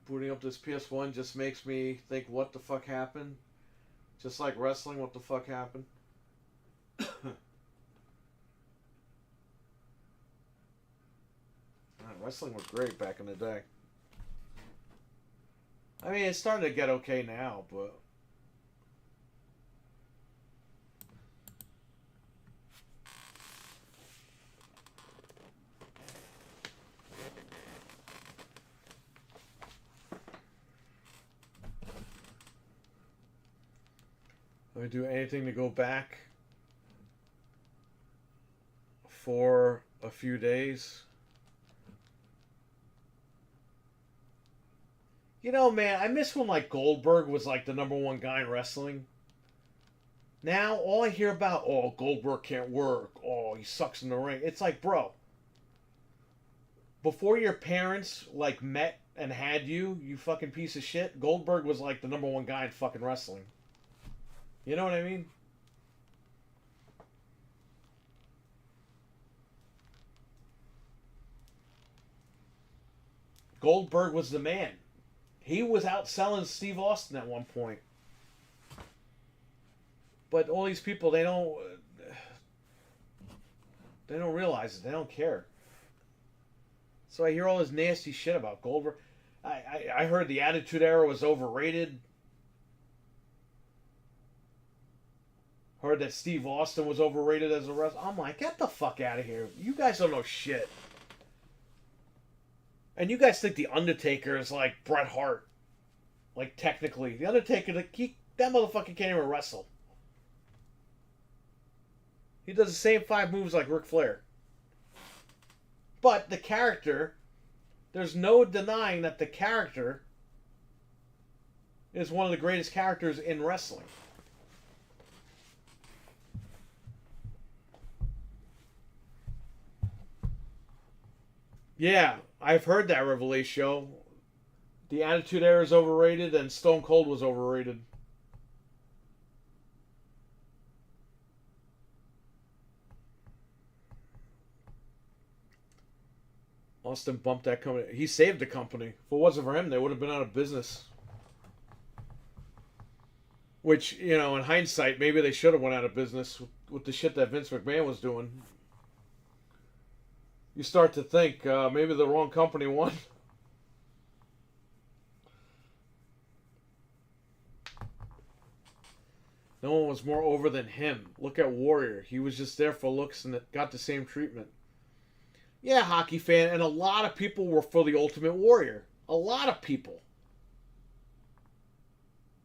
Booting up this PS1 just makes me think, what the fuck happened? Just like wrestling, what the fuck happened? Man, wrestling was great back in the day. I mean, it's starting to get okay now, but... I would do anything to go back for a few days. You know, man, I miss when like Goldberg was like the #1 guy in wrestling. Now all I hear about, oh, Goldberg can't work. Oh, he sucks in the ring. It's like, bro, before your parents like met and had you, you fucking piece of shit, Goldberg was like the #1 guy in fucking wrestling. You know what I mean? Goldberg was the man. He was outselling Steve Austin at one point. But all these people, they don't realize it. They don't care. So I hear all this nasty shit about Goldberg. I heard the Attitude Era was overrated. Heard that Steve Austin was overrated as a wrestler. I'm like, get the fuck out of here. You guys don't know shit. And you guys think The Undertaker is like Bret Hart. Like, technically. The Undertaker, that motherfucker can't even wrestle. He does the same 5 moves like Ric Flair. But the character, there's no denying that the character is one of the greatest characters in wrestling. Yeah, I've heard that Revelation show. The Attitude Era is overrated and Stone Cold was overrated. Austin bumped that company. He saved the company. If it wasn't for him, they would have been out of business. Which, you know, in hindsight, maybe they should have went out of business with the shit that Vince McMahon was doing. You start to think maybe the wrong company won. No one was more over than him. Look at Warrior. He was just there for looks and got the same treatment. Yeah, hockey fan, and a lot of people were for the Ultimate Warrior. A lot of people.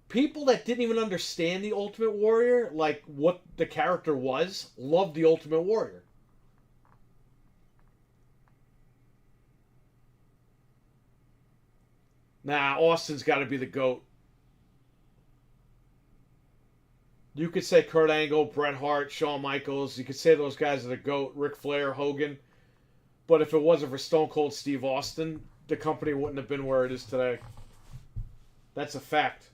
People that didn't even understand the Ultimate Warrior, like what the character was, loved the Ultimate Warrior. Nah, Austin's got to be the GOAT. You could say Kurt Angle, Bret Hart, Shawn Michaels. You could say those guys are the GOAT. Ric Flair, Hogan. But if it wasn't for Stone Cold Steve Austin, the company wouldn't have been where it is today. That's a fact.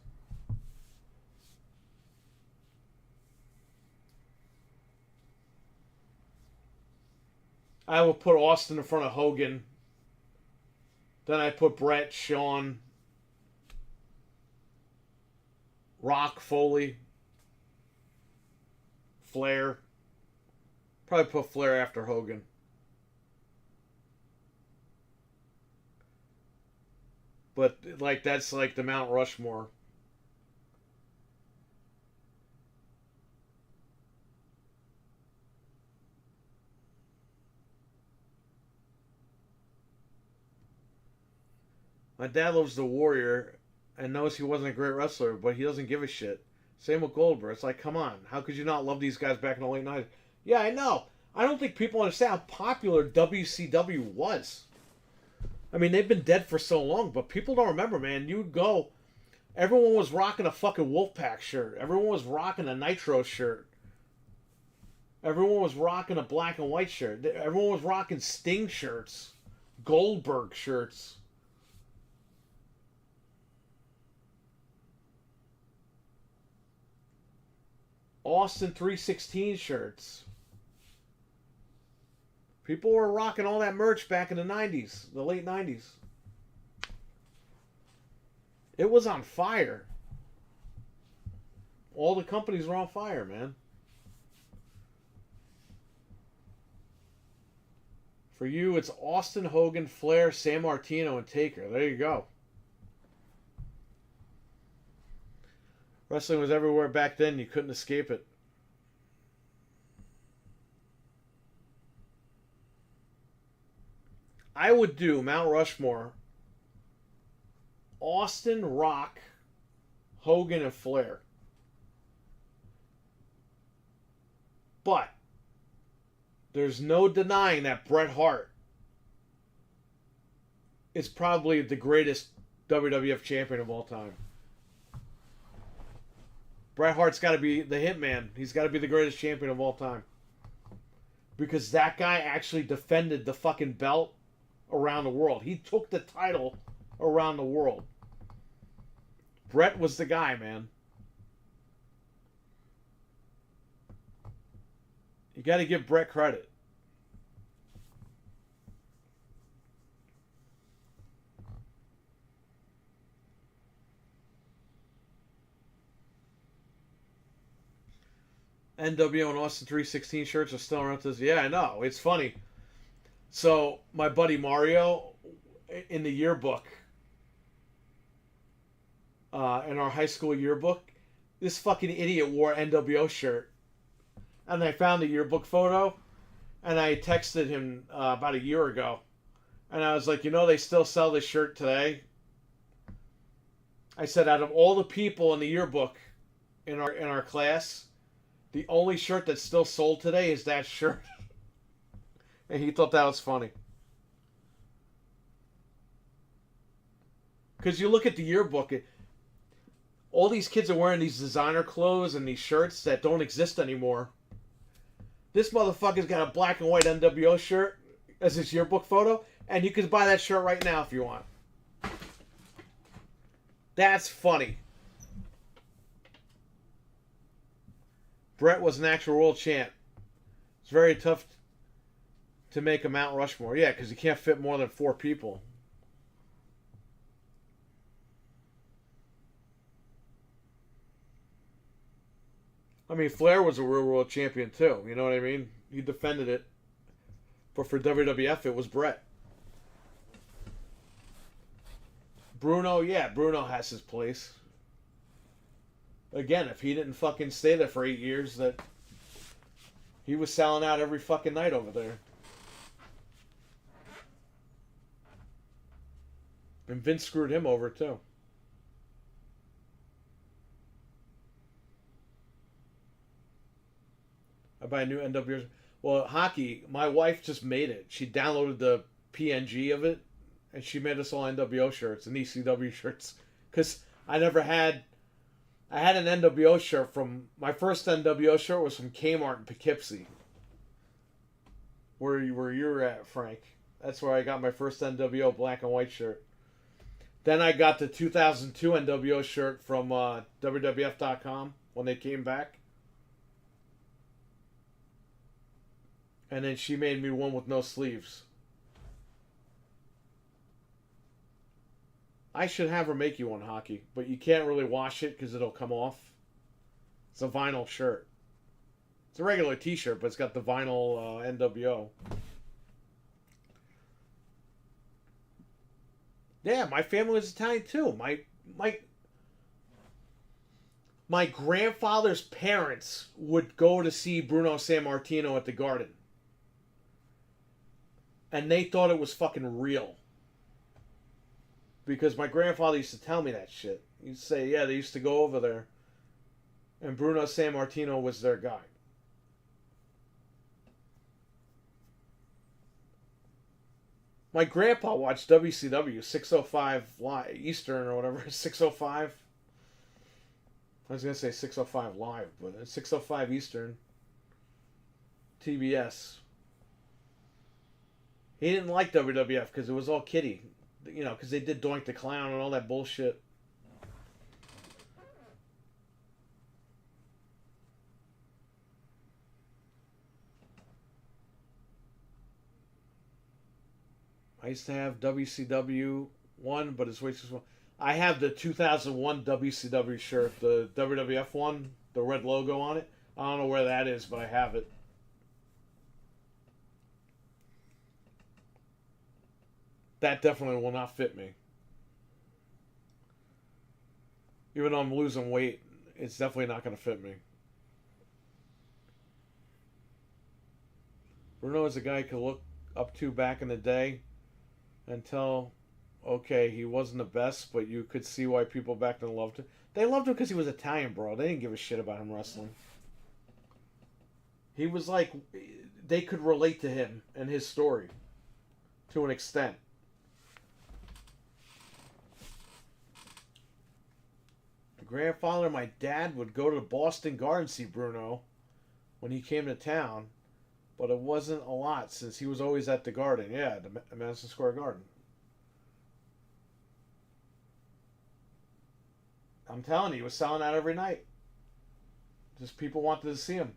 I will put Austin in front of Hogan. Then I put Bret, Shawn, Rock, Foley, Flair. Probably put Flair after Hogan. But, like, that's like the Mount Rushmore. My dad loves the Warrior and knows he wasn't a great wrestler, but he doesn't give a shit. Same with Goldberg. It's like, come on. How could you not love these guys back in the late 90s? Yeah, I know. I don't think people understand how popular WCW was. I mean, they've been dead for so long, but people don't remember, man. You'd go, everyone was rocking a fucking Wolfpack shirt. Everyone was rocking a Nitro shirt. Everyone was rocking a black and white shirt. Everyone was rocking Sting shirts. Goldberg shirts. Austin 316 shirts. People were rocking all that merch back in the 90s, the late 90s. It was on fire. All the companies were on fire, man. For you, it's Austin, Hogan, Flair, San Martino, and Taker. There you go. Wrestling was everywhere back then. You couldn't escape it. I would do Mount Rushmore. Austin, Rock, Hogan, and Flair. But there's no denying that Bret Hart is probably the greatest WWF champion of all time. Bret Hart's got to be the Hitman. He's got to be the greatest champion of all time. Because that guy actually defended the fucking belt around the world. He took the title around the world. Bret was the guy, man. You got to give Bret credit. NWO and Austin 316 shirts are still around this. Yeah, I know. It's funny. So, my buddy Mario, in the yearbook, in our high school yearbook, this fucking idiot wore an NWO shirt. And I found the yearbook photo, and I texted him about a year ago. And I was like, you know, they still sell this shirt today? I said, out of all the people in the yearbook in our class, the only shirt that's still sold today is that shirt. And he thought that was funny. Because you look at the yearbook, all these kids are wearing these designer clothes and these shirts that don't exist anymore. This motherfucker's got a black and white NWO shirt as his yearbook photo, and you can buy that shirt right now if you want. That's funny. Bret was an actual world champ. It's very tough to make a Mount Rushmore. Yeah, because you can't fit more than 4 people. I mean, Flair was a real world champion too. You know what I mean? He defended it. But for WWF, it was Bret. Bruno, yeah, Bruno has his place. Again, if he didn't fucking stay there for 8 years, that he was selling out every fucking night over there. And Vince screwed him over too. I buy a new NWO. Well, hockey, my wife just made it. She downloaded the PNG of it, and she made us all NWO shirts and ECW shirts. Because I never had... I had an NWO shirt from... My first NWO shirt was from Kmart in Poughkeepsie. Where you were at, Frank. That's where I got my first NWO black and white shirt. Then I got the 2002 NWO shirt from WWF.com when they came back. And then she made me one with no sleeves. I should have her make you one, Hockey. But you can't really wash it because it'll come off. It's a vinyl shirt. It's a regular t-shirt, but it's got the vinyl NWO. Yeah, my family was Italian too. My grandfather's parents would go to see Bruno Sammartino at the Garden. And they thought it was fucking real. Because my grandfather used to tell me that shit. He'd say, yeah, they used to go over there. And Bruno Sammartino was their guy. My grandpa watched WCW 605 Live, Eastern or whatever, 605. I was going to say 605 Live, but it's 605 Eastern. TBS. He didn't like WWF because it was all kiddie. You know, because they did Doink the Clown and all that bullshit. I used to have WCW one, but it's way too small. I have the 2001 WCW shirt, the WWF one. the red logo on it. I don't know where that is, but I have it. That definitely will not fit me. Even though I'm losing weight, it's definitely not going to fit me. Bruno is a guy you could look up to back in the day until, okay, he wasn't the best, but you could see why people back then loved him. They loved him because he was Italian, bro. They didn't give a shit about him wrestling. He was like, they could relate to him and his story to an extent. The grandfather of my dad would go to the Boston Garden to see Bruno when he came to town. But it wasn't a lot since he was always at the Garden. Yeah, the Madison Square Garden. I'm telling you, he was selling out every night. Just people wanted to see him.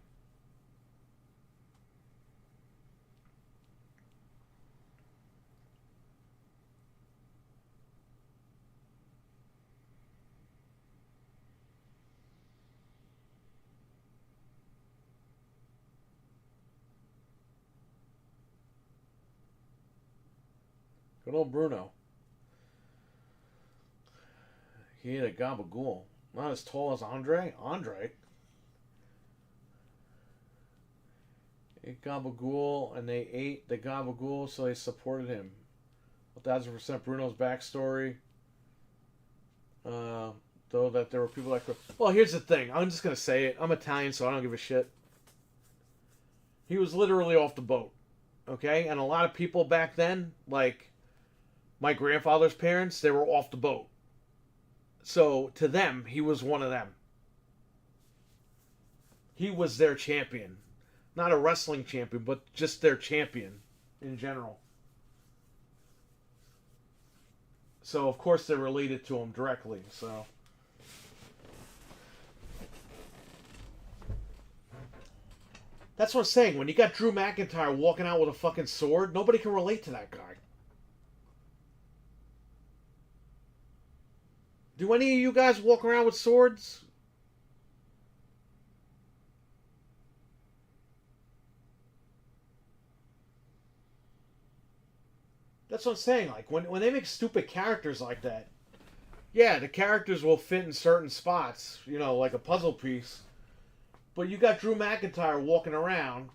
Good old Bruno. He ate a gabagool. Not as tall as Andre. Andre ate gabagool, and they ate the gabagool, so they supported him. 1,000% Bruno's backstory. Though that there were people that could... Well, here's the thing. I'm just going to say it. I'm Italian, so I don't give a shit. He was literally off the boat. Okay? And a lot of people back then, like... my grandfather's parents, they were off the boat. So, to them, he was one of them. He was their champion. Not a wrestling champion, but just their champion in general. So, of course, they're related to him directly, so... That's what I'm saying. When you got Drew McIntyre walking out with a fucking sword, nobody can relate to that guy. Do any of you guys walk around with swords? That's what I'm saying. Like, when they make stupid characters like that, yeah, the characters will fit in certain spots, you know, like a puzzle piece. But you got Drew McIntyre walking around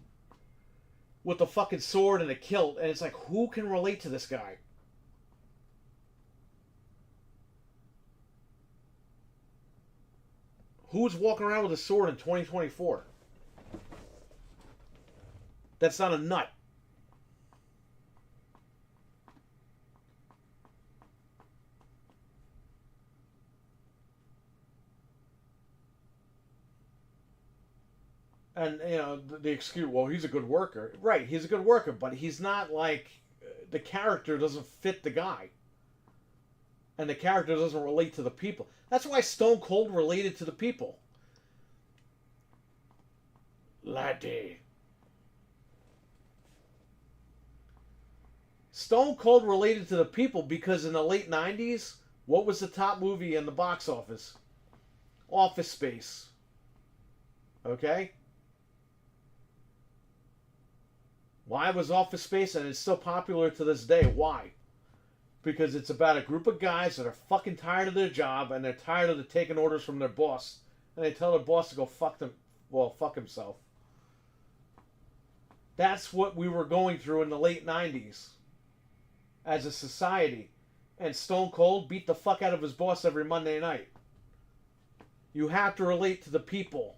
with a fucking sword and a kilt, and it's like, who can relate to this guy? Who's walking around with a sword in 2024? That's not a nut. And, you know, the excuse, well, he's a good worker. Right, he's a good worker, but he's not like, the character doesn't fit the guy. And the character doesn't relate to the people. That's why Stone Cold related to the people. Laddie. Stone Cold related to the people because in the late 90s, what was the top movie in the box office? Office Space. Okay? Why was Office Space, and it's still popular to this day? Why? Because it's about a group of guys that are fucking tired of their job and they're tired of the taking orders from their boss. And they tell their boss to go fuck them, well, fuck himself. That's what we were going through in the late 90s as a society. And Stone Cold beat the fuck out of his boss every Monday night. You have to relate to the people.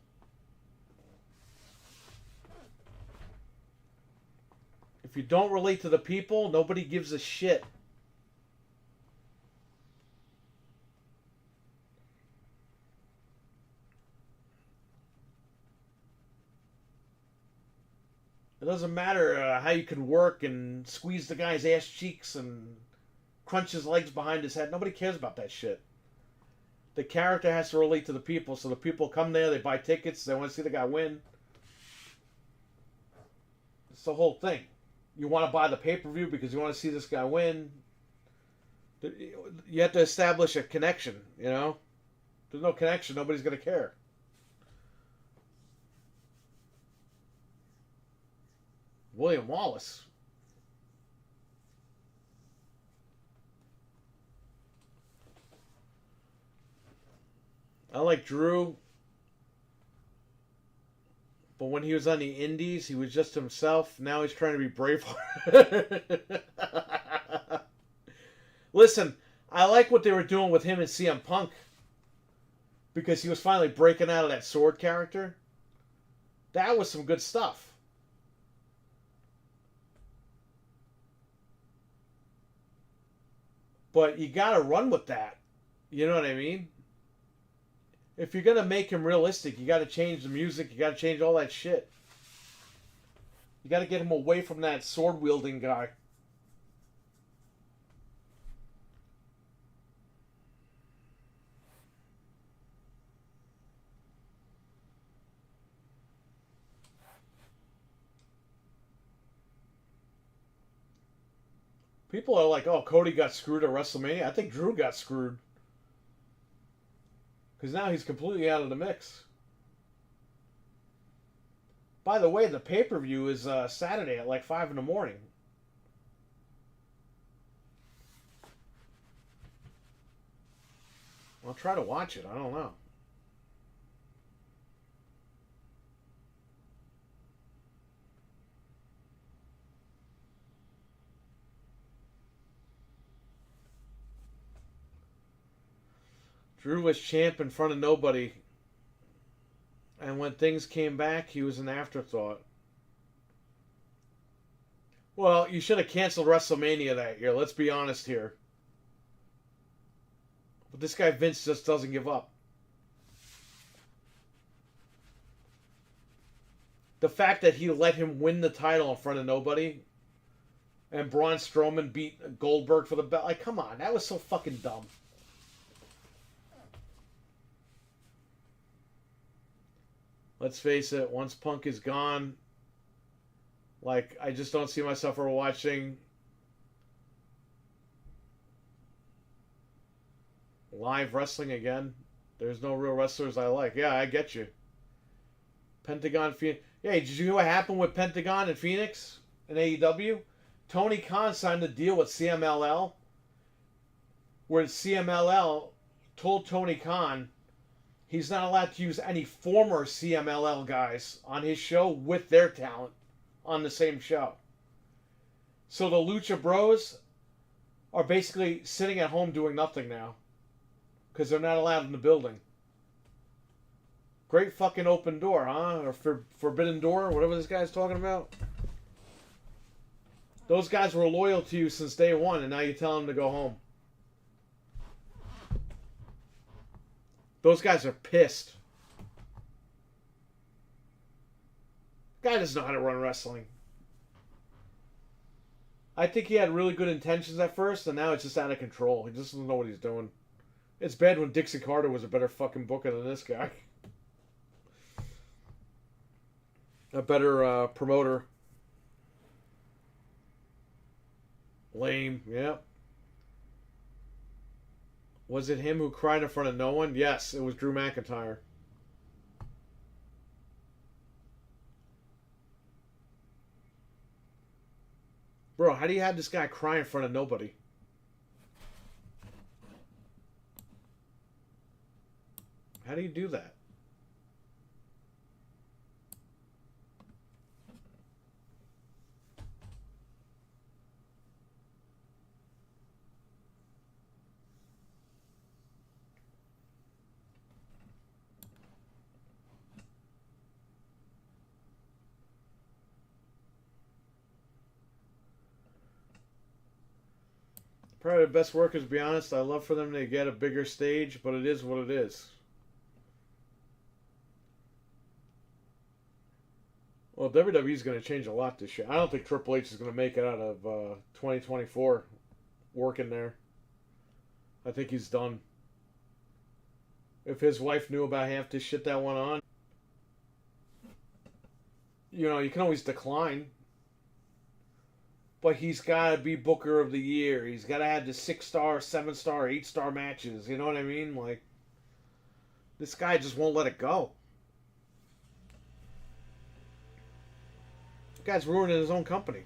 If you don't relate to the people, nobody gives a shit. It doesn't matter how you can work and squeeze the guy's ass cheeks and crunch his legs behind his head. Nobody cares about that shit. The character has to relate to the people, so the people come there, they buy tickets, they want to see the guy win. It's the whole thing. You want to buy the pay-per-view because you want to see this guy win. You have to establish a connection, you know? If there's no connection, nobody's going to care. William Wallace. I like Drew. But when he was on the Indies, he was just himself. Now he's trying to be Braveheart. Listen, I like what they were doing with him and CM Punk. Because he was finally breaking out of that sword character. That was some good stuff. But you gotta run with that. You know what I mean? If you're gonna make him realistic, you gotta change the music, you gotta change all that shit. You gotta get him away from that sword wielding guy. People are like, oh, Cody got screwed at WrestleMania. I think Drew got screwed. Because now he's completely out of the mix. By the way, the pay-per-view is Saturday at like 5 in the morning. I'll try to watch it. I don't know. Drew was champ in front of nobody. And when things came back, he was an afterthought. Well, you should have canceled WrestleMania that year. Let's be honest here. But this guy Vince just doesn't give up. The fact that he let him win the title in front of nobody, and Braun Strowman beat Goldberg for the belt. Like, come on. That was so fucking dumb. Let's face it, once Punk is gone, like, I just don't see myself ever watching live wrestling again. There's no real wrestlers I like. Yeah, I get you. Pentagon, Phoenix. Yeah, did you hear what happened with Pentagon and Phoenix in AEW? Tony Khan signed a deal with CMLL, where CMLL told Tony Khan he's not allowed to use any former CMLL guys on his show with their talent on the same show. So the Lucha Bros are basically sitting at home doing nothing now. Because they're not allowed in the building. Great fucking open door, huh? Or forbidden door, whatever this guy's talking about. Those guys were loyal to you since day one, and now you tell them to go home. Those guys are pissed. Guy doesn't know how to run wrestling. I think he had really good intentions at first, and now it's just out of control. He just doesn't know what he's doing. It's bad when Dixie Carter was a better fucking booker than this guy. A better promoter. Lame, yep. Was it him who cried in front of no one? Yes, it was Drew McIntyre. Bro, how do you have this guy cry in front of nobody? How do you do that? Probably the best workers, to be honest. I love for them to get a bigger stage, but it is what it is. Well, WWE's going to change a lot this year. I don't think Triple H is going to make it out of 2024 working there. I think he's done. If his wife knew about half this shit that went on, you know, you can always decline. But he's got to be Booker of the Year. He's got to have the 6-star, 7-star, 8-star matches. You know what I mean? Like, this guy just won't let it go. The guy's ruining his own company.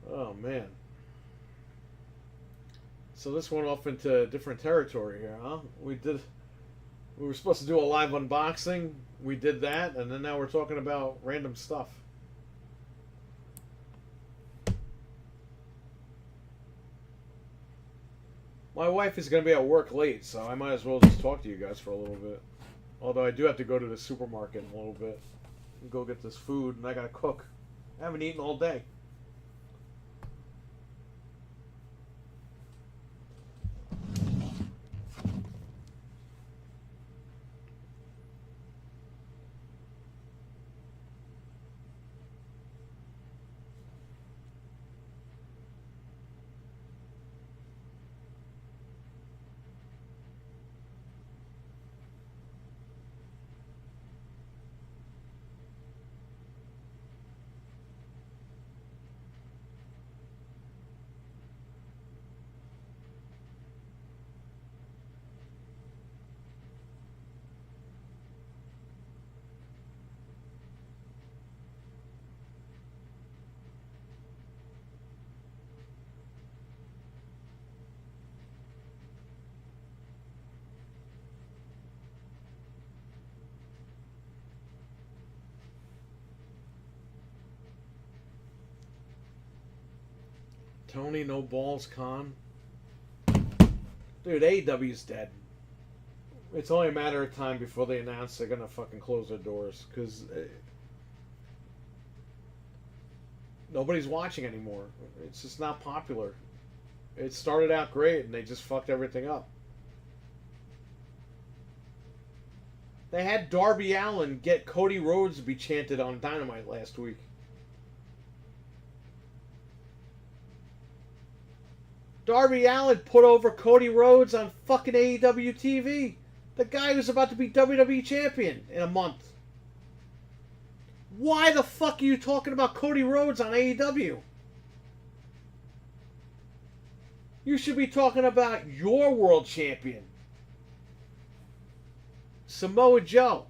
Oh man. So this went off into different territory here, huh? We were supposed to do a live unboxing. We did that, and then now we're talking about random stuff. My wife is going to be at work late, so I might as well just talk to you guys for a little bit. Although I do have to go to the supermarket in a little bit and go get this food, and I got to cook. I haven't eaten all day. Tony, no balls, con. Dude, AEW's dead. It's only a matter of time before they announce they're gonna fucking close their doors, because nobody's watching anymore. It's just not popular. It started out great, and they just fucked everything up. They had Darby Allin get Cody Rhodes to be chanted on Dynamite last week. Darby Allin put over Cody Rhodes on fucking AEW TV. The guy who's about to be WWE champion in a month. Why the fuck are you talking about Cody Rhodes on AEW? You should be talking about your world champion, Samoa Joe.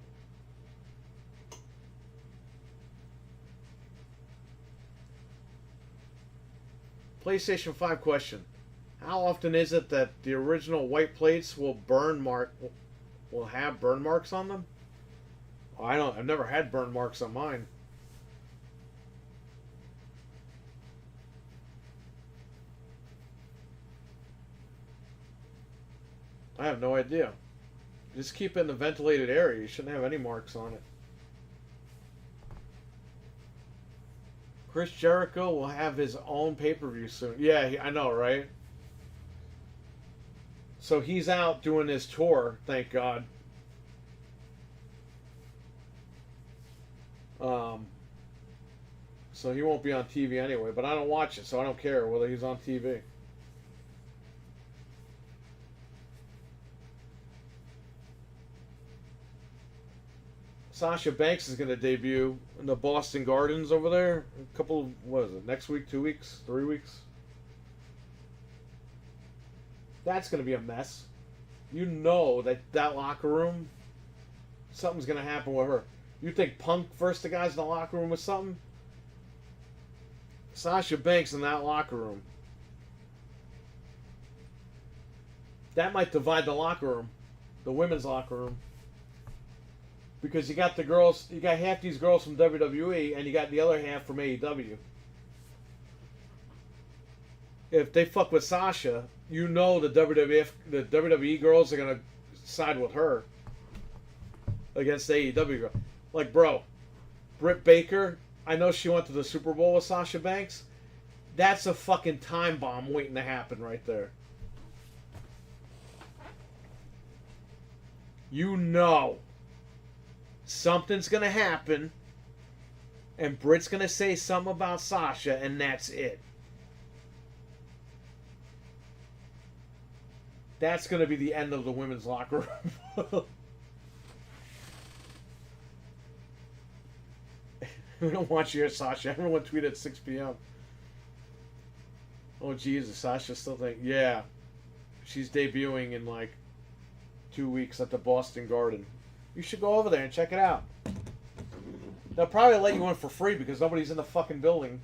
PlayStation 5 question. How often is it that the original white plates will have burn marks on them? I've never had burn marks on mine. I have no idea. Just keep it in the ventilated area. You shouldn't have any marks on it. Chris Jericho will have his own pay-per-view soon. Yeah, I know, right? So he's out doing his tour, thank God. So he won't be on TV anyway, but I don't watch it, so I don't care whether he's on TV. Sasha Banks is going to debut in the Boston Gardens over there. A couple, what is it, next week, 2 weeks, 3 weeks? That's going to be a mess. You know that locker room, something's going to happen with her. You think Punk versus the guys in the locker room or something? Sasha Banks in that locker room. That might divide the locker room, the women's locker room. Because you got the girls, you got half these girls from WWE, and you got the other half from AEW. If they fuck with Sasha, you know the WWE girls are gonna side with her against the AEW girl. Like, bro, Britt Baker, I know she went to the Super Bowl with Sasha Banks. That's a fucking time bomb waiting to happen right there. You know something's gonna happen And Britt's gonna say something about Sasha, and that's it. That's gonna be the end of the women's locker room. We don't want you here, Sasha. Everyone tweet at 6 p.m. Oh, Jesus. Sasha still think... Yeah. She's debuting in, like, 2 weeks at the Boston Garden. You should go over there and check it out. They'll probably let you in for free because nobody's in the fucking building.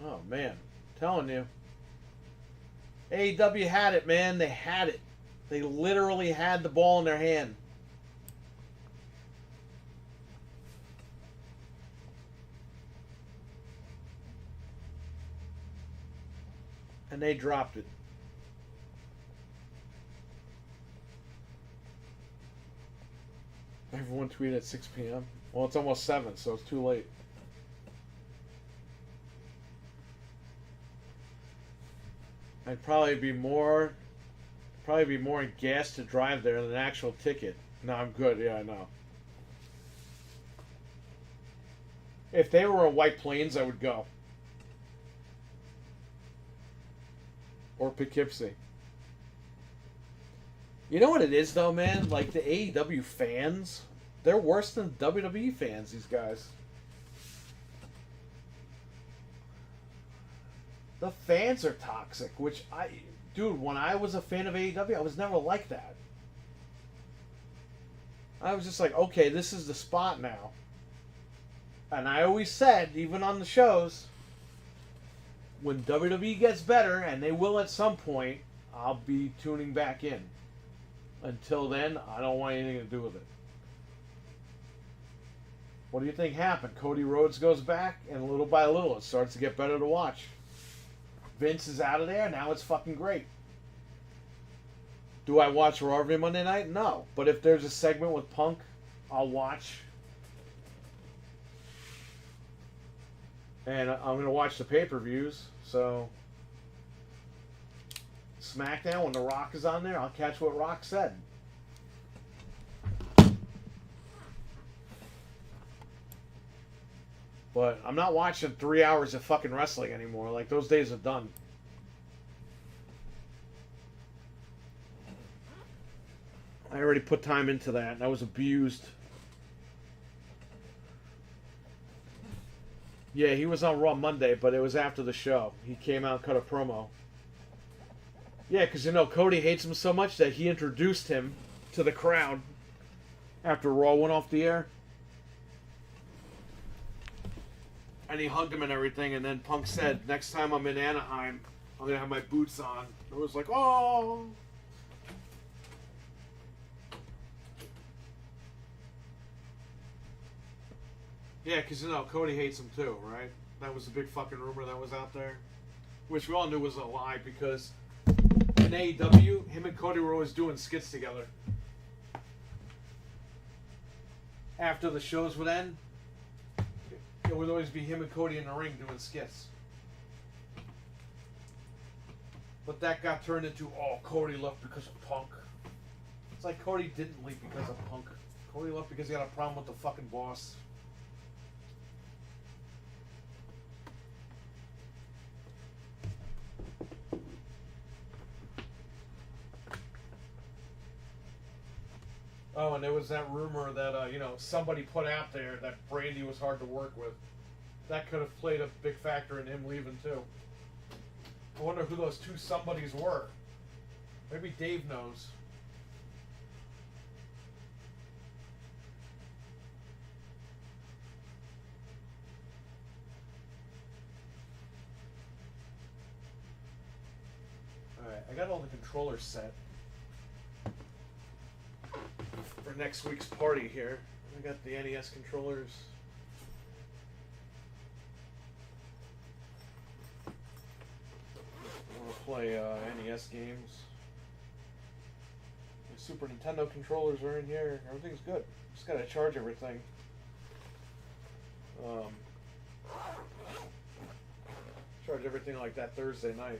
Oh, man. I'm telling you. AEW had it, man. They had it. They literally had the ball in their hand. And they dropped it. Everyone tweeted at 6 p.m. Well, it's almost 7, so it's too late. I'd probably be more in gas to drive there than an actual ticket. No, I'm good. Yeah, I know. If they were in White Plains, I would go. Or Poughkeepsie. You know what it is, though, man? Like, the AEW fans, they're worse than WWE fans, these guys. The fans are toxic, which dude, when I was a fan of AEW, I was never like that. I was just like, okay, this is the spot now. And I always said, even on the shows, when WWE gets better, and they will at some point, I'll be tuning back in. Until then, I don't want anything to do with it. What do you think happened? Cody Rhodes goes back, and little by little, it starts to get better to watch. Vince is out of there, now it's fucking great. Do I watch Raw every Monday night? No. But if there's a segment with Punk, I'll watch. And I'm going to watch the pay-per-views, so... SmackDown, when The Rock is on there, I'll catch what Rock said. But I'm not watching 3 hours of fucking wrestling anymore. Like, those days are done. I already put time into that, and I was abused. Yeah, he was on Raw Monday, but it was after the show. He came out and cut a promo. Yeah, because, you know, Cody hates him so much that he introduced him to the crowd after Raw went off the air. And he hugged him and everything, and then Punk said, next time I'm in Anaheim, I'm going to have my boots on. It was like, oh! Yeah, because, you know, Cody hates him too, right? That was a big fucking rumor that was out there. Which we all knew was a lie, because in AEW, him and Cody were always doing skits together. After the shows would end, it would always be him and Cody in the ring doing skits. But that got turned into, oh, Cody left because of Punk. It's like Cody didn't leave because of Punk. Cody left because he had a problem with the fucking boss. Oh, and there was that rumor that, you know, somebody put out there that Brandy was hard to work with. That could have played a big factor in him leaving, too. I wonder who those two somebodies were. Maybe Dave knows. Alright, I got all the controllers set for next week's party here. I got the NES controllers. I want to play NES games. The Super Nintendo controllers are in here. Everything's good. Just gotta charge everything. Charge everything like that Thursday night.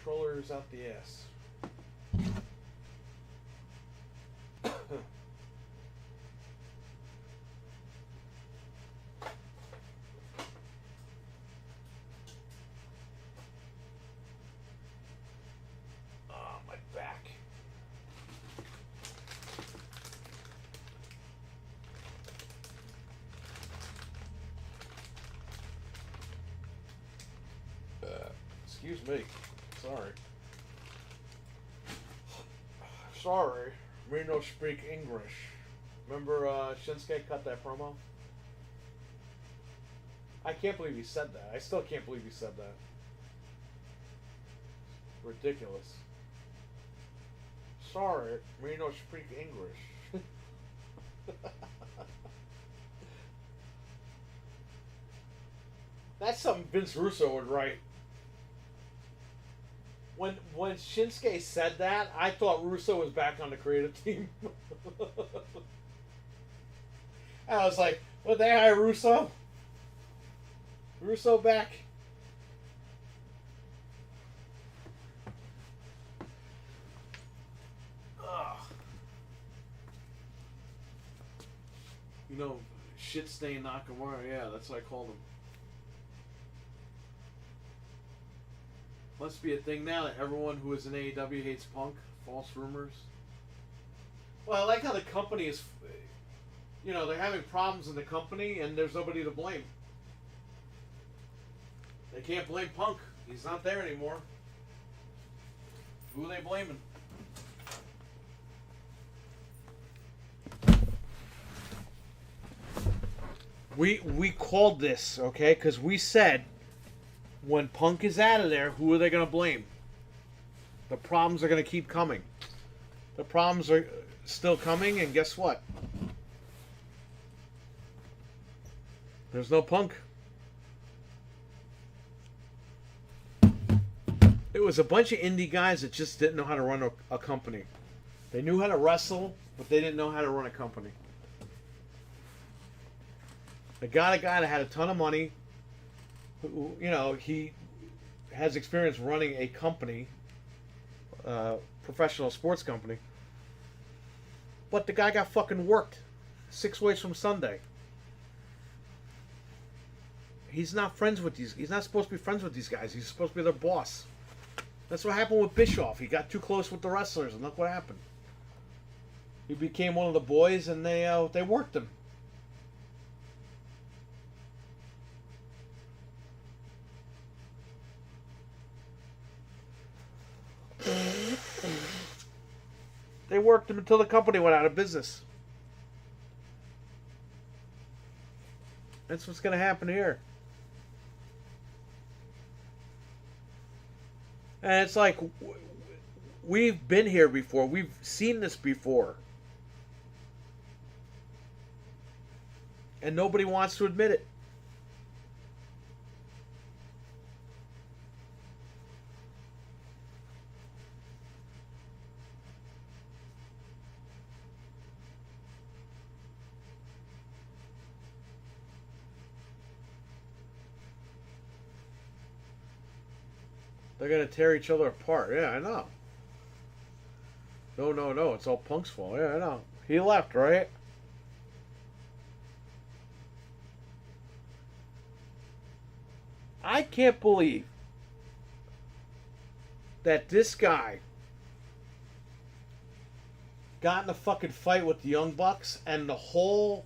Controllers out the ass. My back. Excuse me. Sorry. Sorry. Me no speak English. Remember Shinsuke cut that promo? I can't believe he said that. I still can't believe he said that. Ridiculous. Sorry, me no speak English. That's something Vince Russo would write. When Shinsuke said that, I thought Russo was back on the creative team. I was like, "What they hire Russo? Russo back?" Ugh. You know, shit stain Nakamura. Yeah, that's what I called him. Must be a thing now that everyone who is in AEW hates Punk. False rumors. Well, I like how the company is, you know, they're having problems in the company and there's nobody to blame. They can't blame Punk. He's not there anymore. Who are they blaming? We called this, okay, because we said, when Punk is out of there, who are they going to blame? The problems are going to keep coming. The problems are still coming, and guess what? There's no Punk. It was a bunch of indie guys that just didn't know how to run a company. They knew how to wrestle, but they didn't know how to run a company. They got a guy that had a ton of money. You know, he has experience running a company, professional sports company. But the guy got fucking worked 6 ways from Sunday. He's not friends with these. He's not supposed to be friends with these guys. He's supposed to be their boss. That's what happened with Bischoff. He got too close with the wrestlers, and look what happened. He became one of the boys, and they worked him. They worked him until the company went out of business. That's what's going to happen here. And it's like, we've been here before. We've seen this before. And nobody wants to admit it. They're going to tear each other apart. Yeah, I know. No. It's all Punk's fault. Yeah, I know. He left, right? I can't believe that this guy got in a fucking fight with the Young Bucks and the whole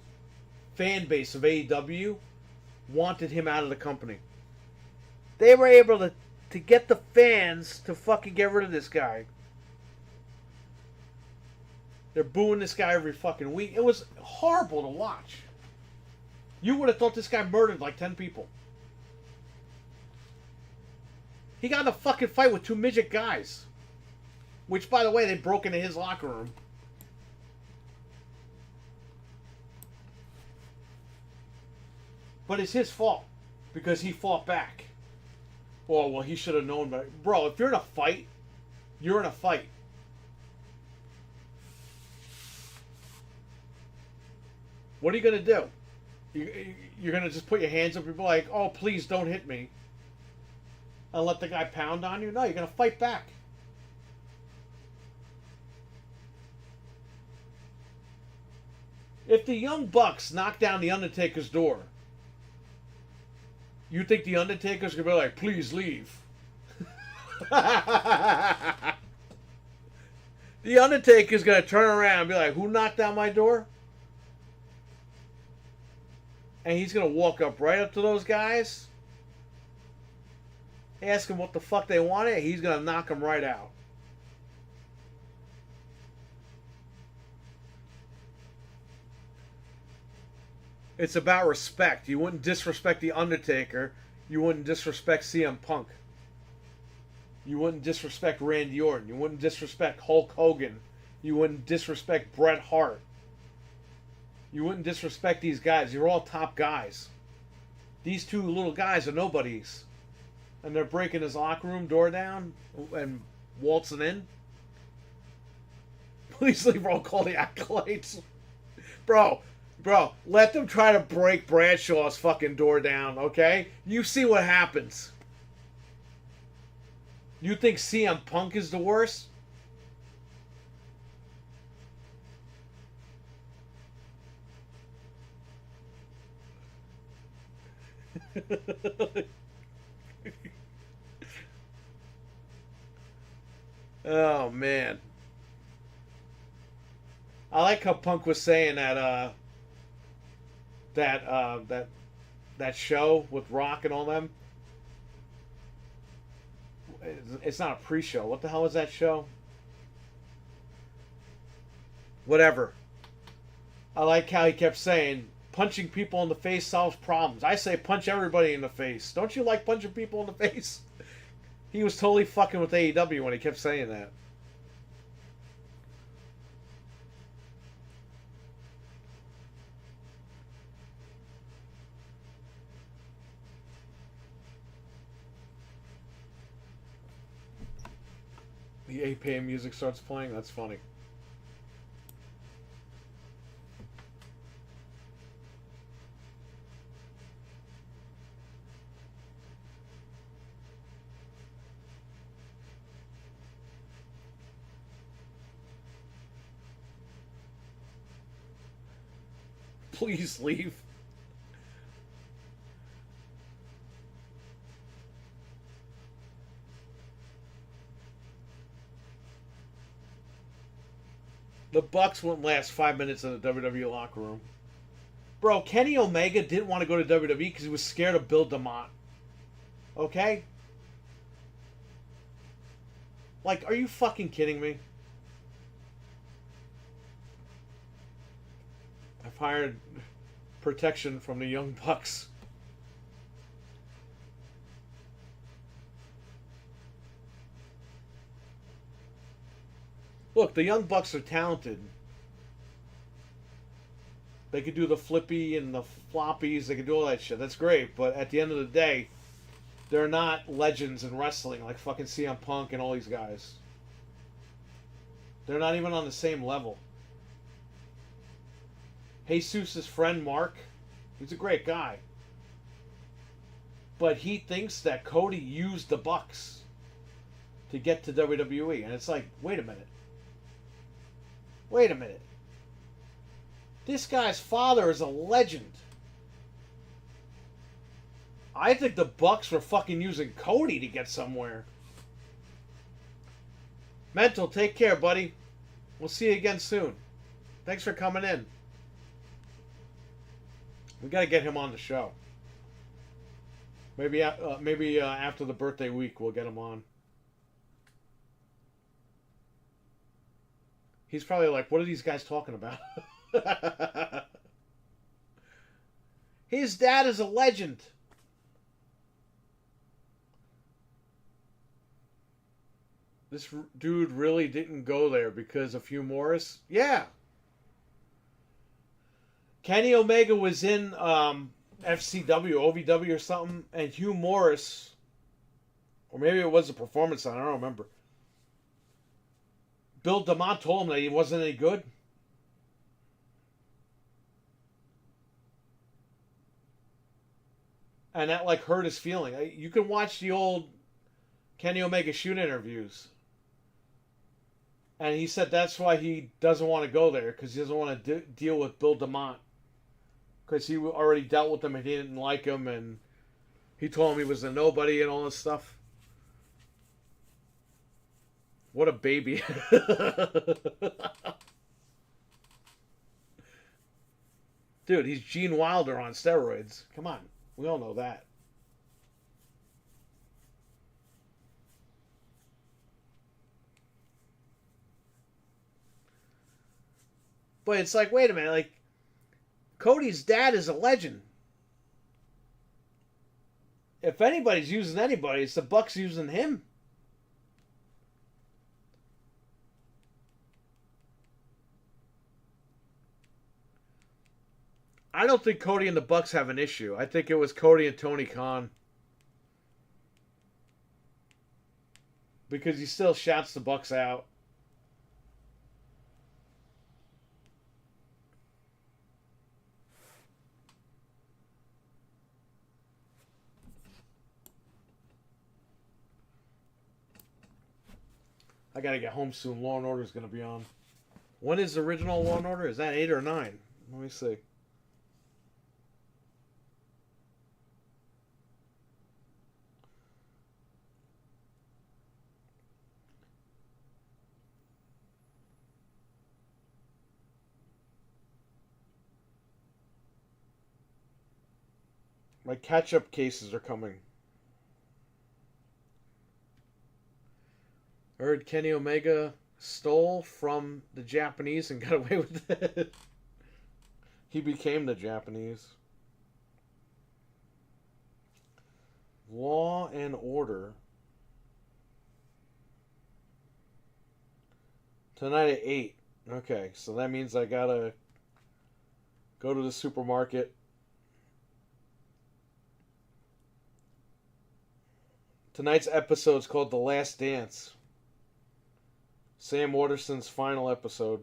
fan base of AEW wanted him out of the company. They were able to get the fans to fucking get rid of this guy. They're booing this guy every fucking week. It was horrible to watch. You would have thought this guy murdered like 10 people. He got in a fucking fight with 2 midget guys. Which, by the way, they broke into his locker room. but it's his fault because he fought back. Oh, well, he should have known better. Bro, if you're in a fight, you're in a fight. What are you going to do? You're going to just put your hands up and be like, oh, please don't hit me. And let the guy pound on you? No, you're going to fight back. If the Young Bucks knock down the Undertaker's door, you think the Undertaker's going to be like, please leave? The Undertaker's going to turn around and be like, who knocked down my door? And he's going to walk up right up to those guys, ask them what the fuck they wanted, he's going to knock them right out. It's about respect. You wouldn't disrespect The Undertaker. You wouldn't disrespect CM Punk. You wouldn't disrespect Randy Orton. You wouldn't disrespect Hulk Hogan. You wouldn't disrespect Bret Hart. You wouldn't disrespect these guys. You're all top guys. These two little guys are nobodies. And they're breaking his locker room door down and waltzing in. Please leave roll call the Acolytes. Bro, let them try to break Bradshaw's fucking door down, okay? You see what happens. You think CM Punk is the worst? Oh, man. I like how Punk was saying that that show with Rock and all them. It's not a pre-show. What the hell is that show? Whatever. I like how he kept saying punching people in the face solves problems. I say punch everybody in the face. Don't you like punching people in the face? He was totally fucking with AEW when he kept saying that. The 8 p.m. music starts playing. That's funny. Please leave. The Bucks wouldn't last 5 minutes in the WWE locker room. Bro, Kenny Omega didn't want to go to WWE because he was scared of Bill DeMott. Okay? Like, are you fucking kidding me? I've hired protection from the Young Bucks. Look, the Young Bucks are talented. They could do the flippy and the floppies. They could do all that shit. That's great. But at the end of the day, they're not legends in wrestling like fucking CM Punk and all these guys. They're not even on the same level. Jesus' friend Mark, he's a great guy. But he thinks that Cody used the Bucks to get to WWE. And it's like, wait a minute. Wait a minute. This guy's father is a legend. I think the Bucks were fucking using Cody to get somewhere. Mental, take care, buddy. We'll see you again soon. Thanks for coming in. We got to get him on the show. Maybe after the birthday week, we'll get him on. He's probably like, what are these guys talking about? His dad is a legend. This dude really didn't go there because of Hugh Morris? Yeah. Kenny Omega was in FCW, OVW or something, and Hugh Morris, or maybe it was a performance center, I don't remember. Bill DeMott told him that he wasn't any good. And that like hurt his feeling. You can watch the old Kenny Omega shoot interviews. And he said that's why he doesn't want to go there, because he doesn't want to deal with Bill DeMott. Because he already dealt with him and he didn't like him, and he told him he was a nobody and all this stuff. What a baby. Dude, he's Gene Wilder on steroids. Come on. We all know that. But it's like, wait a minute, like, Cody's dad is a legend. If anybody's using anybody, it's the Bucks using him. I don't think Cody and the Bucks have an issue. I think it was Cody and Tony Khan. Because he still shouts the Bucks out. I gotta get home soon. Law and Order is gonna be on. When is the original Law and Order? Is that 8 or 9? Let me see. My catch-up cases are coming. I heard Kenny Omega stole from the Japanese and got away with it. He became the Japanese. Law and Order. Tonight at 8. Okay, so that means I gotta go to the supermarket. Tonight's episode is called The Last Dance. Sam Waterston's final episode.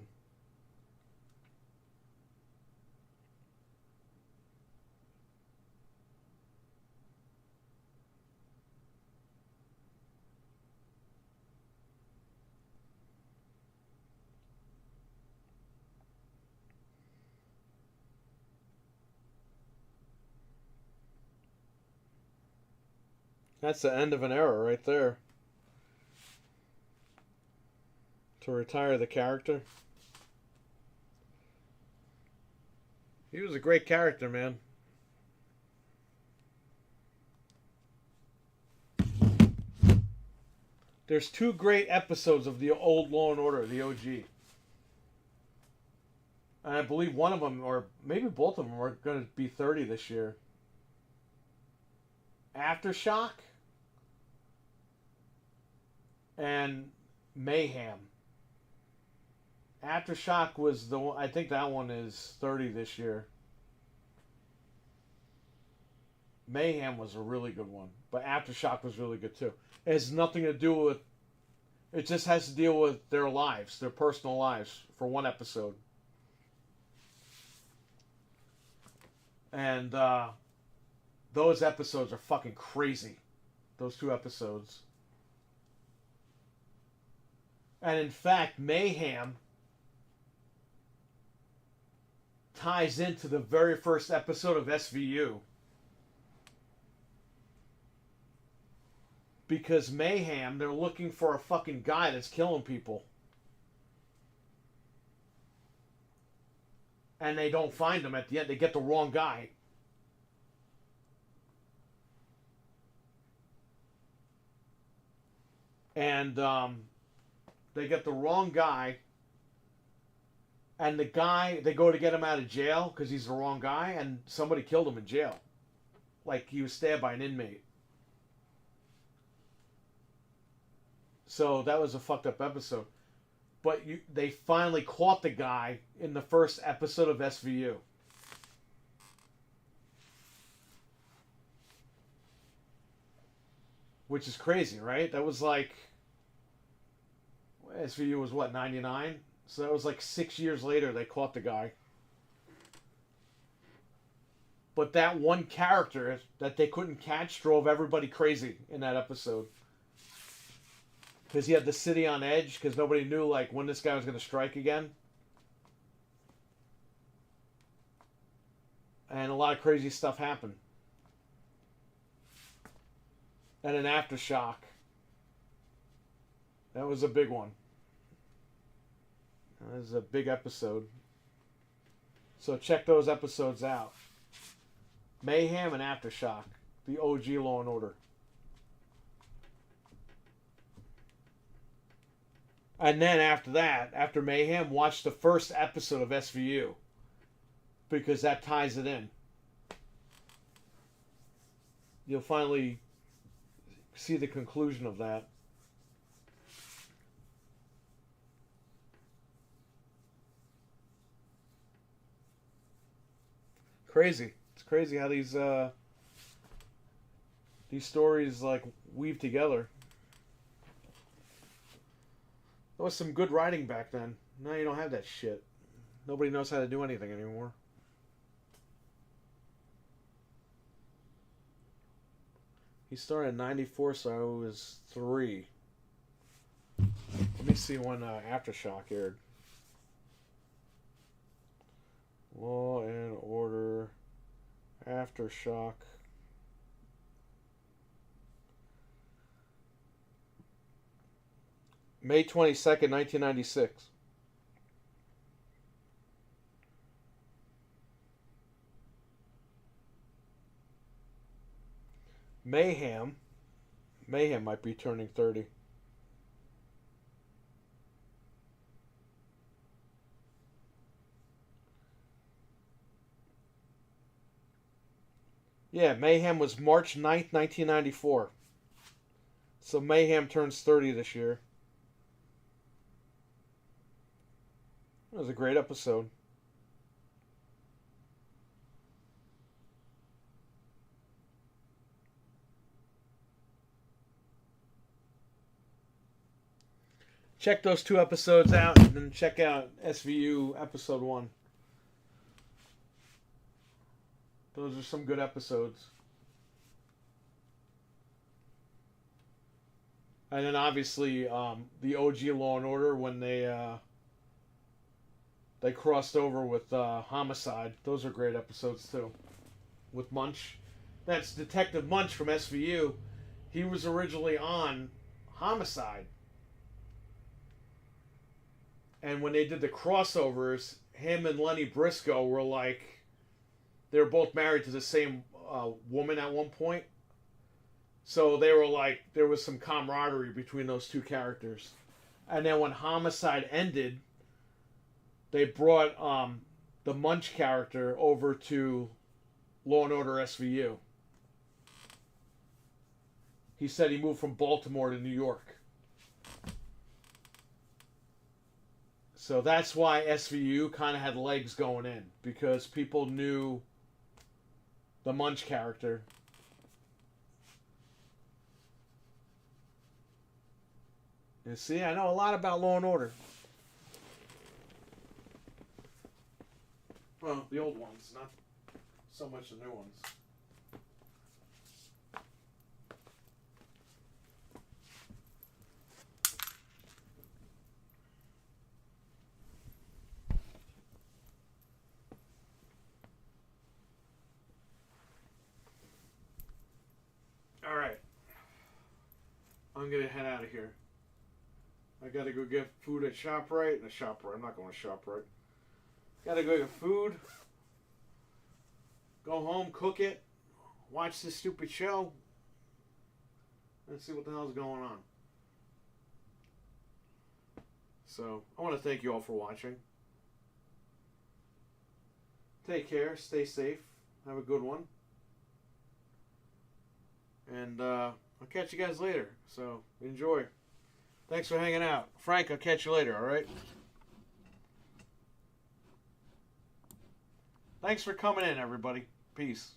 That's the end of an era right there. To retire the character. He was a great character, man. There's 2 great episodes of the old Law and Order, the OG. And I believe one of them, or maybe both of them, are going to be 30 this year. Aftershock and Mayhem. Aftershock was the one, I think that one is 30 this year. Mayhem was a really good one, but Aftershock was really good too. It has nothing to do with, it just has to deal with their lives, their personal lives, for one episode. And those episodes are fucking crazy. Those 2 episodes. And in fact, Mayhem ties into the very first episode of SVU. Because Mayhem, they're looking for a fucking guy that's killing people. And they don't find him at the end. They get the wrong guy. And they get the wrong guy. And the guy, they go to get him out of jail because he's the wrong guy, and somebody killed him in jail. Like, he was stabbed by an inmate. So that was a fucked up episode. But they finally caught the guy in the first episode of SVU. which is crazy, right? That was like, SVU was what, 99? So that was like 6 years later they caught the guy. But that one character that they couldn't catch drove everybody crazy in that episode. Because he had the city on edge, because nobody knew like when this guy was going to strike again. And a lot of crazy stuff happened. And an Aftershock. That was a big one. That was a big episode. So check those episodes out. Mayhem and Aftershock. The OG Law and Order. And then after that, after Mayhem, watch the first episode of SVU. Because that ties it in. You'll finally see the conclusion of that. Crazy. It's crazy how these stories like weave together. There was some good writing back then. Now you don't have that shit. Nobody knows how to do anything anymore. He started in 94, so I was 3. Let me see when Aftershock aired. Law and Order, Aftershock. May 22nd, 1996. Mayhem might be turning 30. Yeah, Mayhem was March 9th, 1994. So Mayhem turns 30 this year. It was a great episode. Check those 2 episodes out, and then check out SVU episode 1. Those are some good episodes. And then obviously the OG Law and Order when they crossed over with Homicide. Those are great episodes too. With Munch. That's Detective Munch from SVU. He was originally on Homicide. And when they did the crossovers, him and Lenny Briscoe were like, they were both married to the same woman at one point. So they were like, there was some camaraderie between those 2 characters. And then when Homicide ended, they brought the Munch character over to Law and Order SVU. He said he moved from Baltimore to New York. So that's why SVU kind of had legs going in. Because people knew the Munch character. You see, I know a lot about Law and Order. Well, the old ones, not so much the new ones. Alright. I'm going to head out of here. I got to go get food at ShopRite. I'm not going to ShopRite. Got to go get food. Go home, cook it. Watch this stupid show. And see what the hell's going on. So, I want to thank you all for watching. Take care. Stay safe. Have a good one. And I'll catch you guys later. So, enjoy. Thanks for hanging out. Frank, I'll catch you later, alright? Thanks for coming in, everybody. Peace.